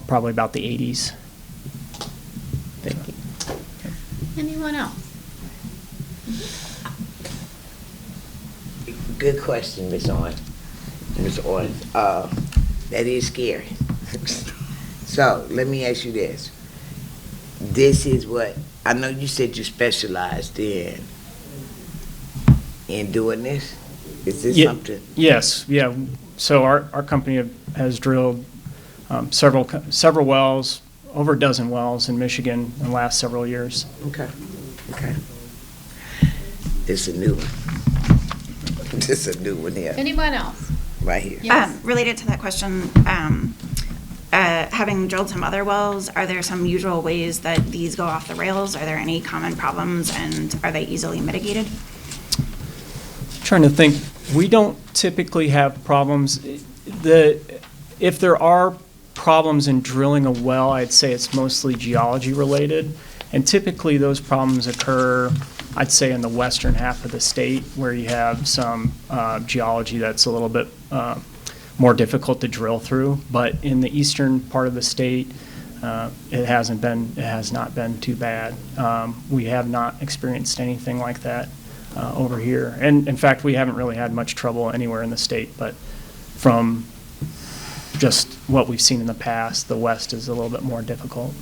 Speaker 11: probably about the 80s.
Speaker 8: Thank you.
Speaker 1: Anyone else?
Speaker 5: Good question, Ms. Owens. Ms. Owens. That is scary. So, let me ask you this. This is what, I know you said you specialized in doing this. Is this something?
Speaker 11: Yes, yeah. So our company has drilled several wells, over a dozen wells in Michigan in the last several years.
Speaker 5: Okay. This is a new one. This is a new one here,
Speaker 1: Anyone else?
Speaker 5: right here.
Speaker 1: Yes.
Speaker 12: Related to that question, having drilled some other wells, are there some usual ways that these go off the rails? Are there any common problems, and are they easily mitigated?
Speaker 11: Trying to think, we don't typically have problems. If there are problems in drilling a well, I'd say it's mostly geology related. And typically those problems occur, I'd say, in the western half of the state, where you have some geology that's a little bit more difficult to drill through. But in the eastern part of the state, it has not been too bad. We have not experienced anything like that over here. And in fact, we haven't really had much trouble anywhere in the state, but from just what we've seen in the past, the west is a little bit more difficult.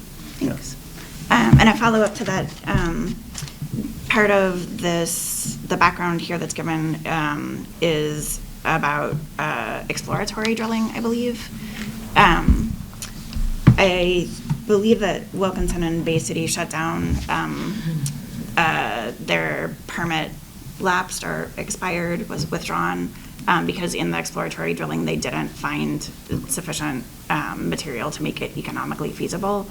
Speaker 12: Thanks. And a follow-up to that, part of the background here that's given is about exploratory drilling, I believe. I believe that Wilkinson and Bay City shut down, their permit lapsed or expired, was withdrawn, because in the exploratory drilling, they didn't find sufficient material to make it economically feasible.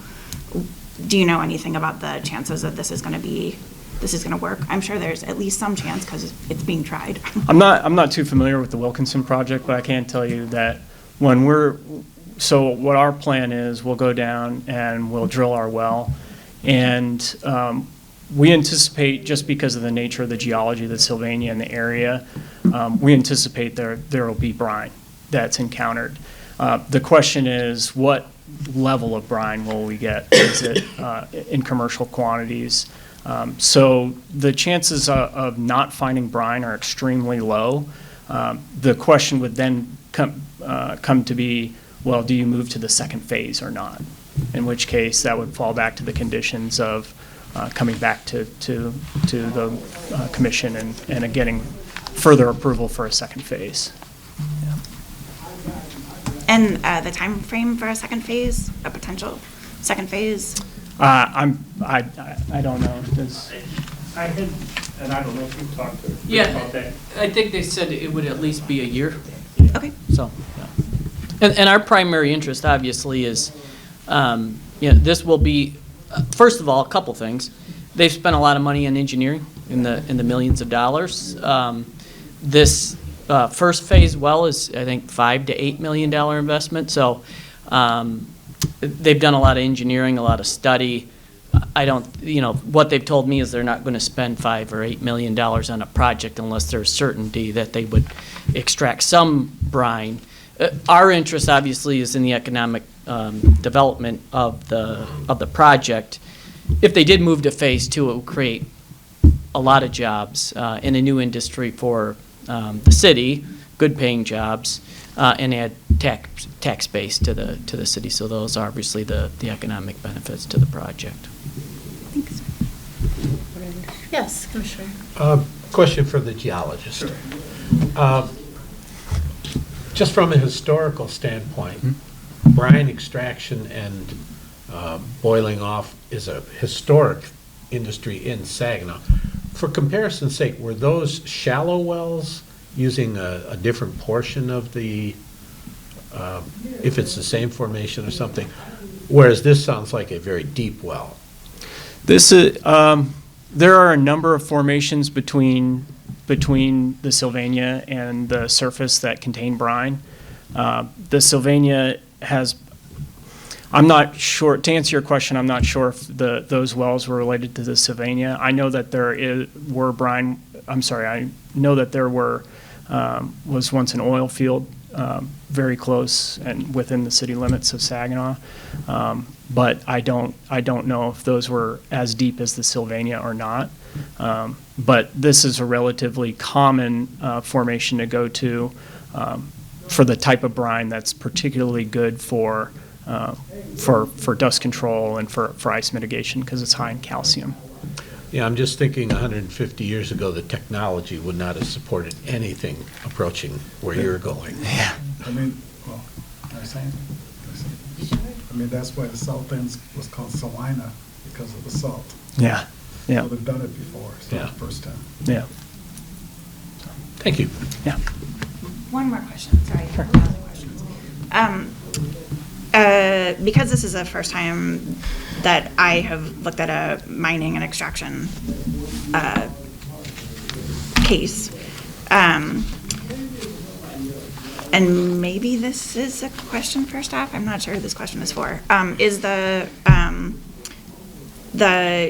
Speaker 12: Do you know anything about the chances that this is going to work? I'm sure there's at least some chance because it's being tried.
Speaker 11: I'm not too familiar with the Wilkinson project, but I can tell you that so what our plan is, we'll go down and we'll drill our well, and we anticipate, just because of the nature of the geology of the Sylvania and the area, we anticipate there will be brine that's encountered. The question is, what level of brine will we get? Is it in commercial quantities? So the chances of not finding brine are extremely low. The question would then come to be, well, do you move to the second phase or not? In which case, that would fall back to the conditions of coming back to the commission and getting further approval for a second phase. Yeah.
Speaker 12: And the time frame for a second phase, a potential second phase?
Speaker 11: I don't know.
Speaker 9: I had, and I don't know if you talked to
Speaker 10: Yeah,
Speaker 9: about that.
Speaker 10: I think they said it would at least be a year.
Speaker 12: Okay.
Speaker 10: So, yeah. And our primary interest, obviously, is, this will be, first of all, a couple things. They've spent a lot of money on engineering in the millions of dollars. This first phase well is, I think, $5 to $8 million investment. So they've done a lot of engineering, a lot of study. What they've told me is they're not going to spend $5 or $8 million on a project unless there's certainty that they would extract some brine. Our interest, obviously, is in the economic development of the project. If they did move to phase 2, it would create a lot of jobs in a new industry for the city, good-paying jobs, and add tax base to the city. So those are obviously the economic benefits to the project.
Speaker 12: Thanks.
Speaker 1: Yes, Commissioner.
Speaker 9: Question for the geologist. Just from a historical standpoint, brine extraction and boiling off is a historic industry in Saginaw. For comparison's sake, were those shallow wells using a different portion of the, if it's the same formation or something, whereas this sounds like a very deep well?
Speaker 11: This is, there are a number of formations between the Sylvania and the surface that contain brine. The Sylvania has, I'm not sure, to answer your question, I'm not sure if those wells were related to the Sylvania. I know that I know that there was once an oil field very close and within the city limits of Saginaw. But I don't know if those were as deep as the Sylvania or not. But this is a relatively common formation to go to for the type of brine that's particularly good for dust control and for ice mitigation because it's high in calcium.
Speaker 9: Yeah, I'm just thinking 150 years ago, the technology would not have supported anything approaching where you're going.
Speaker 11: Yeah.
Speaker 3: I mean, well, can I say anything? I mean, that's why the south end was called Salina, because of the salt.
Speaker 11: Yeah. Yeah.
Speaker 3: So they've done it before, so
Speaker 9: Yeah.
Speaker 3: the first time.
Speaker 11: Yeah.
Speaker 9: Thank you.
Speaker 11: Yeah.
Speaker 12: One more question, sorry, I have other questions. Because this is the first time that I have looked at a mining and extraction case, and maybe this is a question for staff, I'm not sure who this question is for, is the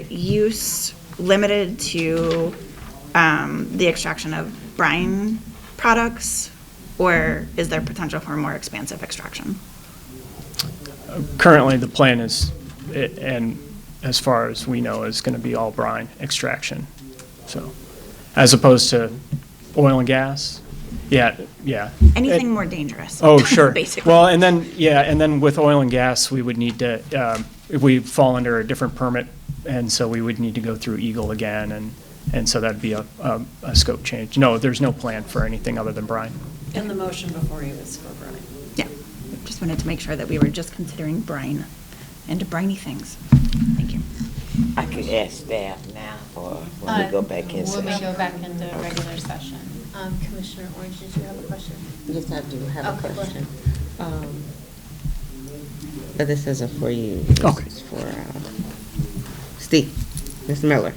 Speaker 12: use limited to the extraction of brine products, or is there potential for more expansive extraction?
Speaker 11: Currently, the plan is, and as far as we know, is going to be all brine extraction. So, as opposed to oil and gas. Yeah.
Speaker 12: Anything more dangerous?
Speaker 11: Oh, sure.
Speaker 12: Basically.
Speaker 11: Well, and then with oil and gas, we would need to, we fall under a different permit, and so we would need to go through Eagle again, and so that'd be a scope change. No, there's no plan for anything other than brine.
Speaker 7: And the motion before you is for brine.
Speaker 12: Yeah, just wanted to make sure that we were just considering brine into briny things. Thank you.
Speaker 5: I could ask staff now for when we go back in
Speaker 1: When we
Speaker 5: session.
Speaker 1: go back into regular session. Commissioner Orange, did you have a question?
Speaker 8: Yes, I do have a
Speaker 1: Okay, go
Speaker 8: question. But this isn't for you.
Speaker 10: Okay.
Speaker 8: This is for Steve, Mr. Miller.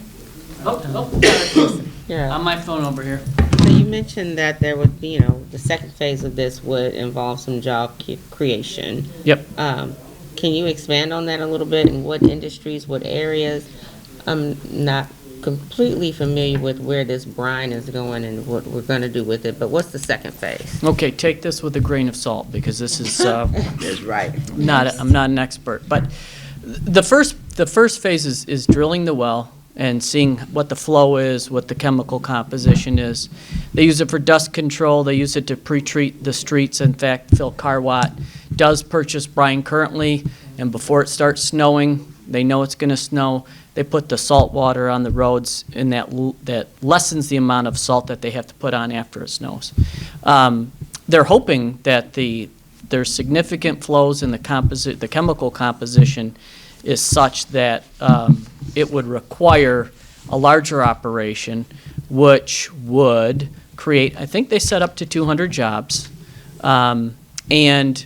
Speaker 8: Yeah.
Speaker 10: On my phone over here.
Speaker 8: So you mentioned that there would be, the second phase of this would involve some job creation.
Speaker 10: Yep.
Speaker 8: Can you expand on that a little bit, and what industries, what areas? I'm not completely familiar with where this brine is going and what we're going to do with it, but what's the second phase?
Speaker 10: Okay, take this with a grain of salt, because this is,
Speaker 5: That's right.
Speaker 10: I'm not an expert. But the first phase is drilling the well and seeing what the flow is, what the chemical composition is. They use it for dust control. They use it to pre-treat the streets. In fact, Phil Carwatt does purchase brine currently, and before it starts snowing, they know it's going to snow. They put the salt water on the roads, and that lessens the amount of salt that they have to put on after it snows. They're hoping that there's significant flows in the chemical composition is such that it would require a larger operation, which would create, I think they set up to 200 jobs. And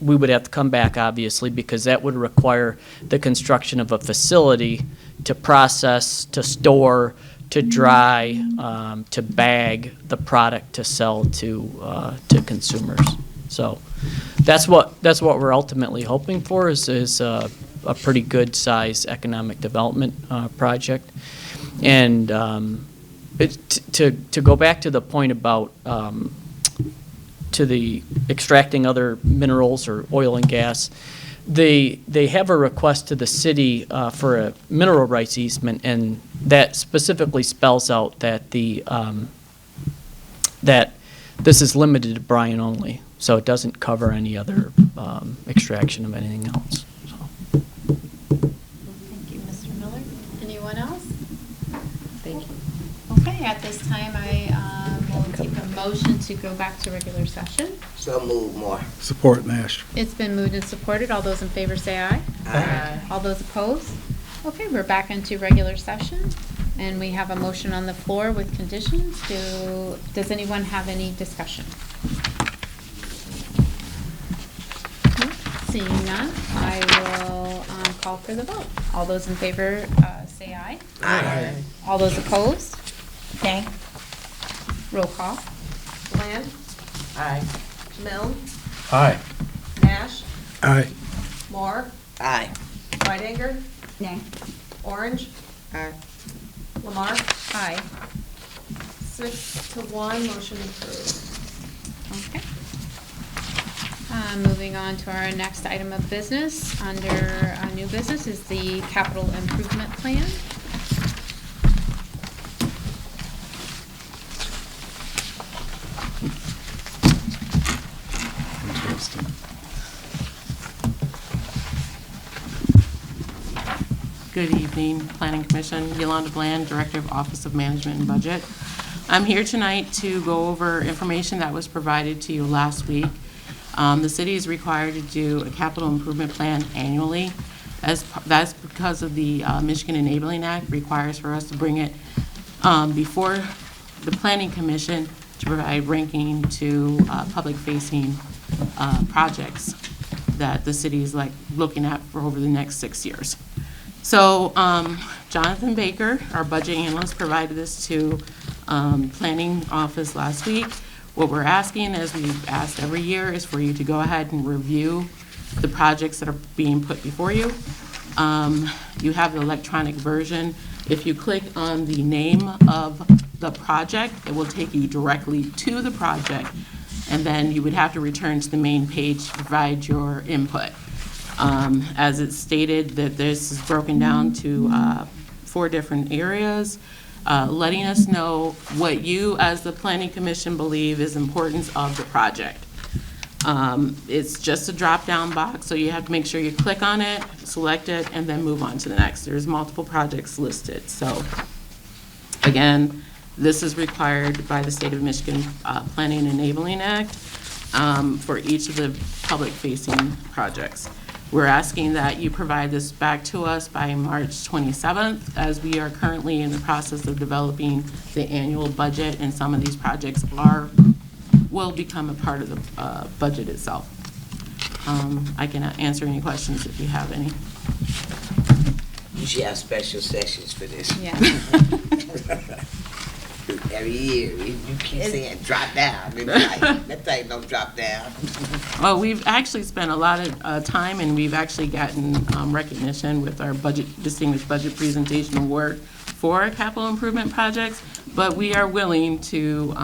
Speaker 10: we would have to come back, obviously, because that would require the construction of a facility to process, to store, to dry, to bag the product to sell to consumers. So that's what we're ultimately hoping for is a pretty good size economic development project. And to go back to the point about to the extracting other minerals or oil and gas, they have a request to the city for a mineral rights easement, and that specifically spells out that that this is limited to brine only, so it doesn't cover any other extraction of anything else. So.
Speaker 1: Thank you, Mr. Miller. Anyone else?
Speaker 8: Thank you.
Speaker 1: Okay, at this time, I will take a motion to go back to regular session.
Speaker 5: So move more.
Speaker 3: Support Nash.
Speaker 1: It's been moved and supported. All those in favor say aye.
Speaker 5: Aye.
Speaker 1: All those opposed? Okay, we're back into regular session, and we have a motion on the floor with conditions. Does anyone have any discussion? Seeing none, I will call for the vote. All those in favor say aye.
Speaker 5: Aye.
Speaker 1: All those opposed? Nay. Roll call.
Speaker 2: Bland?
Speaker 8: Aye.
Speaker 2: Milne?
Speaker 9: Aye.
Speaker 2: Nash?
Speaker 3: Aye.
Speaker 2: Moore?
Speaker 5: Aye.
Speaker 2: Whitehanger?
Speaker 12: Nay.
Speaker 2: Orange?
Speaker 8: Aye.
Speaker 2: Lamar?
Speaker 1: Aye.
Speaker 2: 6-1, motion approved.
Speaker 1: Okay. Moving on to our next item of business, under new business, is the capital improvement plan.
Speaker 3: Interesting.
Speaker 4: Good evening, Planning Commission. Yolanda Bland, Director of Office of Management and Budget. I'm here tonight to go over information that was provided to you last week. The city is required to do a capital improvement plan annually. That's because of the Michigan Enabling Act requires for us to bring it before the Planning Commission to provide ranking to public-facing projects that the city is looking at for over the next 6 years. So Jonathan Baker, our budget analyst, provided this to Planning Office last week. What we're asking, as we've asked every year, is for you to go ahead and review the projects that are being put before you. You have the electronic version. If you click on the name of the project, it will take you directly to the project, and then you would have to return to the main page to provide your input. As it's stated, that this is broken down to 4 different areas, letting us know what you as the Planning Commission believe is importance of the project. It's just a drop-down box, so you have to make sure you click on it, select it, and then move on to the next. There's multiple projects listed. So again, this is required by the State of Michigan Planning and Enabling Act for each of the public-facing projects. We're asking that you provide this back to us by March 27th, as we are currently in the process of developing the annual budget, and some of these projects will become a part of the budget itself. I can answer any questions if you have any.
Speaker 5: You should have special sessions for this.
Speaker 1: Yeah.
Speaker 5: Every year, you keep saying drop down, and that thing don't drop down.
Speaker 4: Well, we've actually spent a lot of time, and we've actually gotten recognition with our Distinguished Budget Presentation Award for our capital improvement projects, but we are willing to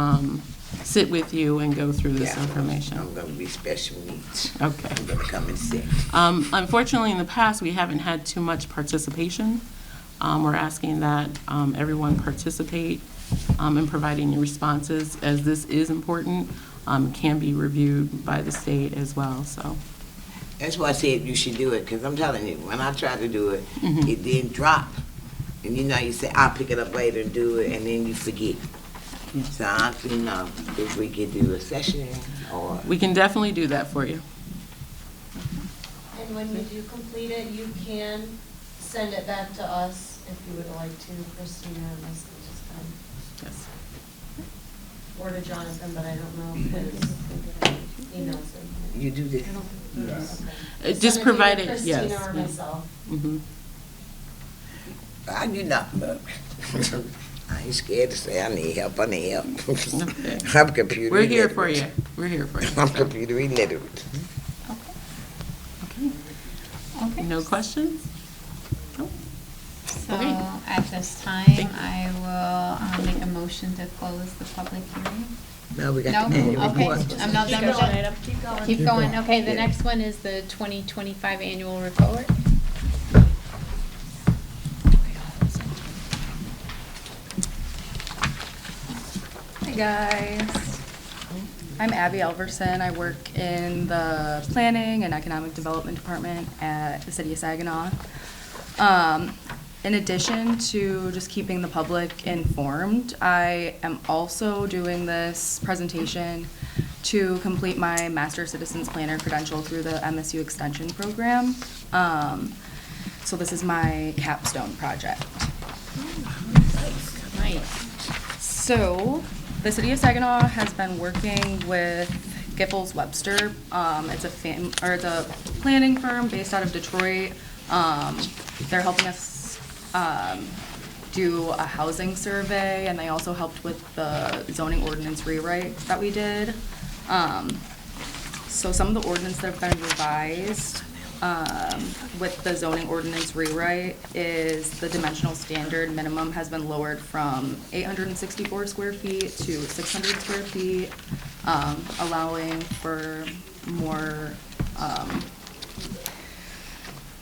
Speaker 4: sit with you and go through this information.
Speaker 5: I'm gonna be special needs.
Speaker 4: Okay.
Speaker 5: I'm gonna come and sit.
Speaker 4: Unfortunately, in the past, we haven't had too much participation. We're asking that everyone participate in providing your responses, as this is important. Can be reviewed by the state as well, so.
Speaker 5: That's why I said you should do it, because I'm telling you, when I tried to do it, it didn't drop. And you know, you say, I'll pick it up later and do it, and then you forget. So, if we could do a session, or...
Speaker 4: We can definitely do that for you.
Speaker 14: And when you do complete it, you can send it back to us if you would like to, Christina or myself.
Speaker 4: Yes.
Speaker 14: Or to Jonathan, but I don't know if his email's in.
Speaker 5: You do this?
Speaker 3: Yes.
Speaker 4: Just provide it,
Speaker 14: Christina
Speaker 4: yes.
Speaker 14: or myself.
Speaker 5: I do not look. I ain't scared to say I need help. I need help.
Speaker 4: Okay.
Speaker 5: I'm computer
Speaker 4: We're here
Speaker 5: illiterate.
Speaker 4: for you. We're here for you.
Speaker 5: I'm computer illiterate.
Speaker 1: Okay.
Speaker 4: No questions?
Speaker 1: So
Speaker 4: Okay.
Speaker 1: at this time, I will make a motion to close the public hearing.
Speaker 5: No, we got the
Speaker 1: No?
Speaker 5: annual
Speaker 1: Okay,
Speaker 5: report.
Speaker 1: I'm not done with that.
Speaker 14: Keep going.
Speaker 1: Keep going.
Speaker 3: going.
Speaker 1: Okay, the
Speaker 5: Yeah.
Speaker 1: next one is the 2025 annual report.
Speaker 15: Hey guys, I'm Abby Elverson. I work in the Planning and Economic Development Department at the City of Saginaw. In addition to just keeping the public informed, I am also doing this presentation to complete my Master Citizens Planner credential through the MSU Extension Program. So this is my capstone project.
Speaker 1: Nice.
Speaker 15: So, the City of Saginaw has been working with Giffords Webster. It's a planning firm based out of Detroit. They're helping us do a housing survey, and they also helped with the zoning ordinance rewrite that we did. So some of the ordinance that have been revised with the zoning ordinance rewrite is the dimensional standard minimum has been lowered from 864 square feet to 600 square feet, allowing for more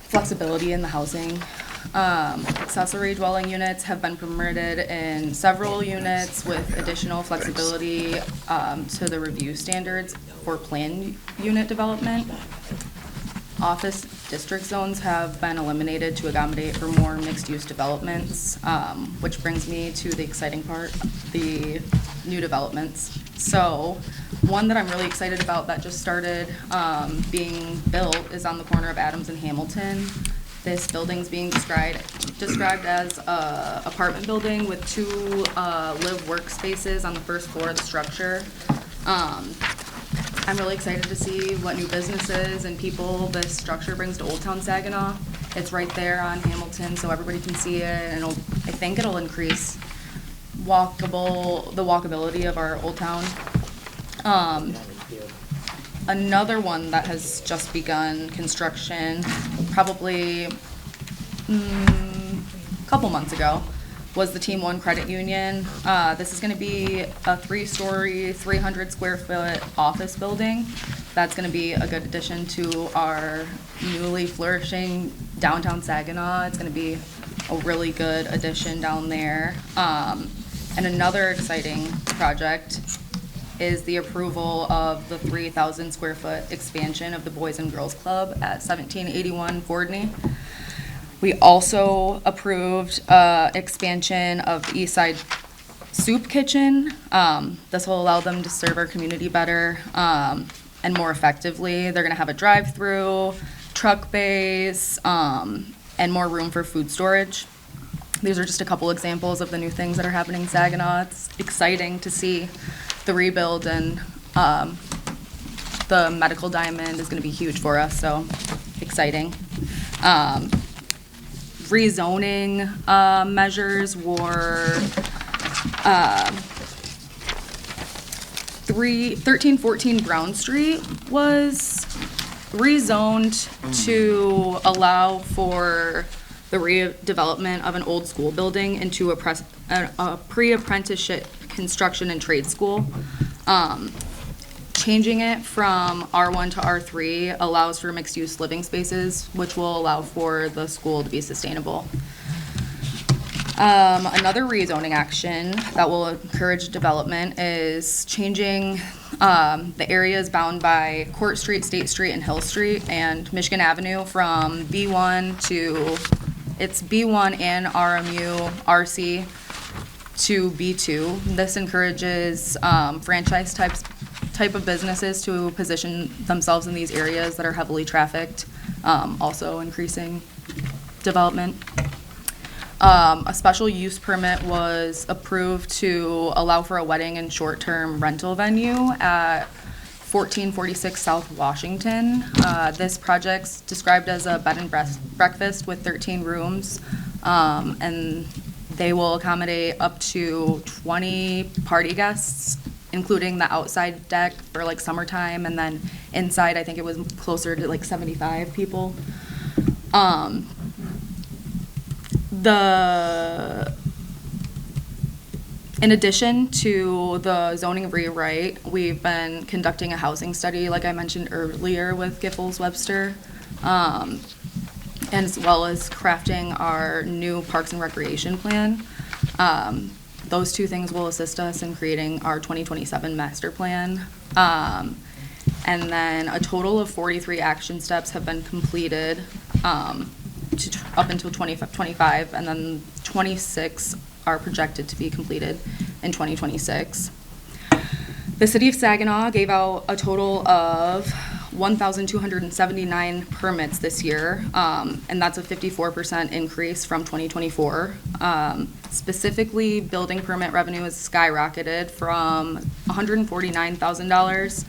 Speaker 15: flexibility in the housing. Accessory dwelling units have been permitted in several units with additional flexibility to the review standards for planned unit development. Office district zones have been eliminated to accommodate for more mixed-use developments, which brings me to the exciting part, the new developments. So, one that I'm really excited about that just started being built is on the corner of Adams and Hamilton. This building's being described as a apartment building with two live workspaces on the first floor of the structure. I'm really excited to see what new businesses and people this structure brings to Old Town Saginaw. It's right there on Hamilton, so everybody can see it, and I think it'll increase the walkability of our Old Town. Another one that has just begun construction, probably a couple months ago, was the Team One Credit Union. This is gonna be a 3-story, 300 square foot office building. That's gonna be a good addition to our newly flourishing downtown Saginaw. It's gonna be a really good addition down there. And another exciting project is the approval of the 3,000 square foot expansion of the Boys and Girls Club at 1781 Fordney. We also approved expansion of the East Side Soup Kitchen. This will allow them to serve our community better and more effectively. They're gonna have a drive-through, truck bays, and more room for food storage. These are just a couple examples of the new things that are happening in Saginaw. It's exciting to see the rebuild, and the medical diamond is going to be huge for us, so exciting. Rezoning measures were 1314 Brown Street was rezoned to allow for the redevelopment of an old school building into a pre-apprenticeship construction and trade school. Changing it from R1 to R3 allows for mixed-use living spaces, which will allow for the school to be sustainable. Another rezoning action that will encourage development is changing the areas bound by Court Street, State Street, and Hill Street, and Michigan Avenue from B1 to, it's B1 and RMU RC to B2. This encourages franchise type of businesses to position themselves in these areas that are heavily trafficked, also increasing development. A special use permit was approved to allow for a wedding and short-term rental venue at 1446 South Washington. This project's described as a bed and breakfast with 13 rooms, and they will accommodate up to 20 party guests, including the outside deck for like summertime, and then inside I think it was closer to like 75 people. In addition to the zoning rewrite, we've been conducting a housing study, like I mentioned earlier, with Giffords Webster, and as well as crafting our new Parks and Recreation plan. Those two things will assist us in creating our 2027 master plan. And then a total of 43 action steps have been completed up until 2025, and then 26 are projected to be completed in 2026. The City of Saginaw gave out a total of 1,279 permits this year, and that's a 54% increase from 2024. Specifically, building permit revenue has skyrocketed from $149,000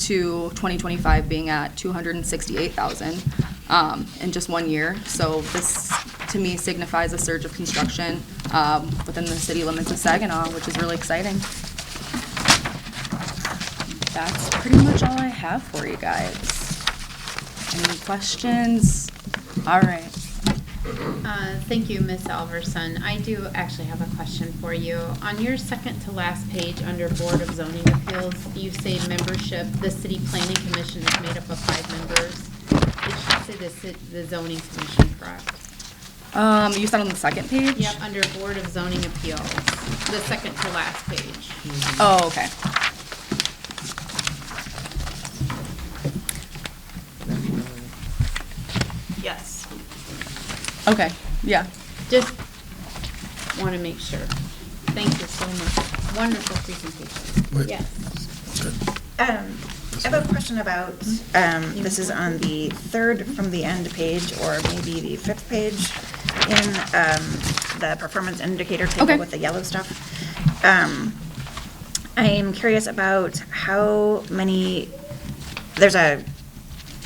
Speaker 15: to 2025 being at $268,000 in just 1 year. So this, to me, signifies a surge of construction within the city limits of Saginaw, which is really exciting. That's pretty much all I have for you guys. Any questions? All right.
Speaker 1: Thank you, Ms. Alverson. I do actually have a question for you. On your second to last page, under Board of Zoning Appeals, you say membership, the City Planning Commission is made up of 5 members. It should say the Zoning Commission, correct?
Speaker 15: You said on the second page?
Speaker 1: Yep, under Board of Zoning Appeals, the second to last page.
Speaker 15: Oh, okay.
Speaker 1: Yes.
Speaker 15: Okay, yeah.
Speaker 1: Just want to make sure. Thank you so much. Wonderful presentation. Yes.
Speaker 12: I have a question about, this is on the third from the end page, or maybe the 5th page, in the performance indicator table with the yellow stuff. I am curious about how many, there's a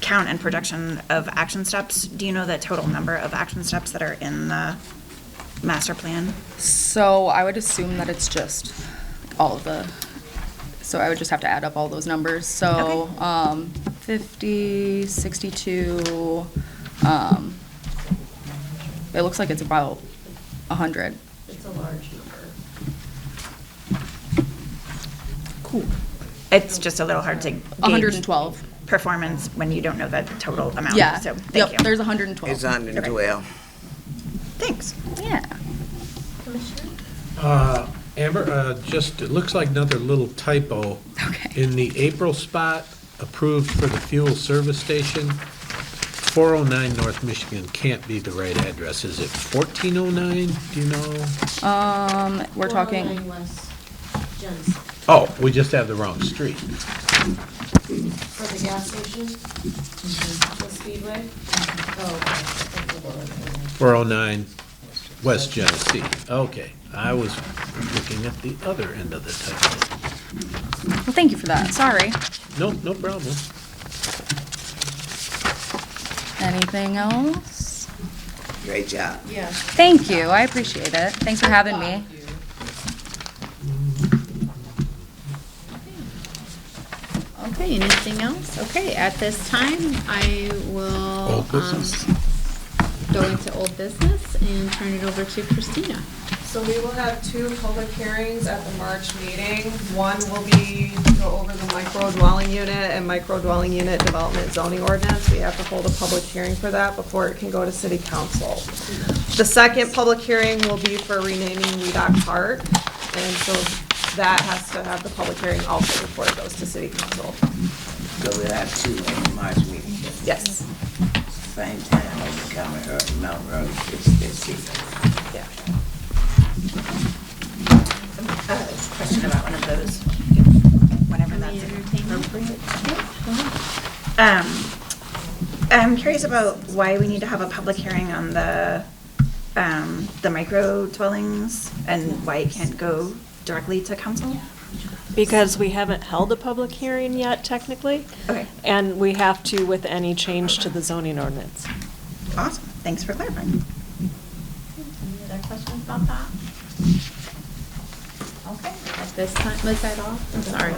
Speaker 12: count and production of action steps. Do you know the total number of action steps that are in the master plan?
Speaker 15: So I would assume that it's just all of the, so I would just have to add up all those numbers. So, 50, 62, it looks like it's about 100.
Speaker 14: It's a large number.
Speaker 12: Cool. It's just a little hard to gauge
Speaker 15: 112.
Speaker 12: performance when you don't know the total amount.
Speaker 15: Yeah.
Speaker 12: So, thank you.
Speaker 15: There's 112.
Speaker 5: It's 112.
Speaker 12: Thanks.
Speaker 15: Yeah.
Speaker 9: Amber, just, it looks like another little typo.
Speaker 15: Okay.
Speaker 9: In the April spot approved for the fuel service station, 409 North Michigan can't be the right address. Is it 1409? Do you know?
Speaker 15: We're talking.
Speaker 14: 409 West Jensen.
Speaker 9: Oh, we just have the wrong street.
Speaker 14: For the gas station? The Speedway? Oh, okay.
Speaker 9: 409 West Genesee. Okay, I was looking at the other end of the title.
Speaker 15: Well, thank you for that. Sorry.
Speaker 9: Nope, no problem.
Speaker 15: Anything else?
Speaker 5: Great job.
Speaker 14: Yeah.
Speaker 15: Thank you. I appreciate it. Thanks for having me.
Speaker 1: Okay, anything else? Okay, at this time, I will
Speaker 9: Old business.
Speaker 1: go into old business and turn it over to Christina.
Speaker 2: So we will have 2 public hearings at the March meeting. One will be to go over the micro dwelling unit and micro dwelling unit development zoning ordinance. We have to hold a public hearing for that before it can go to city council. The second public hearing will be for renaming Weedock Park, and so that has to have the public hearing also before it goes to city council.
Speaker 5: So we'll have 2 on the March meeting.
Speaker 2: Yes.
Speaker 5: Same time, like the county or Mount Road, it's
Speaker 2: Yeah.
Speaker 12: Question about one of those, whenever that's appropriate. I'm curious about why we need to have a public hearing on the micro dwellings and why it can't go directly to council?
Speaker 7: Because we haven't held a public hearing yet technically.
Speaker 12: Okay.
Speaker 7: And we have to with any change to the zoning ordinance.
Speaker 12: Awesome, thanks for clarifying.
Speaker 1: Any other questions about that? Okay, at this time, was that all? I'm sorry.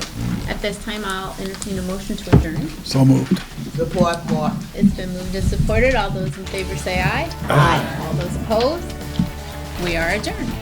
Speaker 1: At this time, I'll entertain a motion to adjourn.
Speaker 3: So moved.
Speaker 5: Support more.
Speaker 1: It's been moved and supported. All those in favor say aye. Aye. All those opposed? We are adjourned.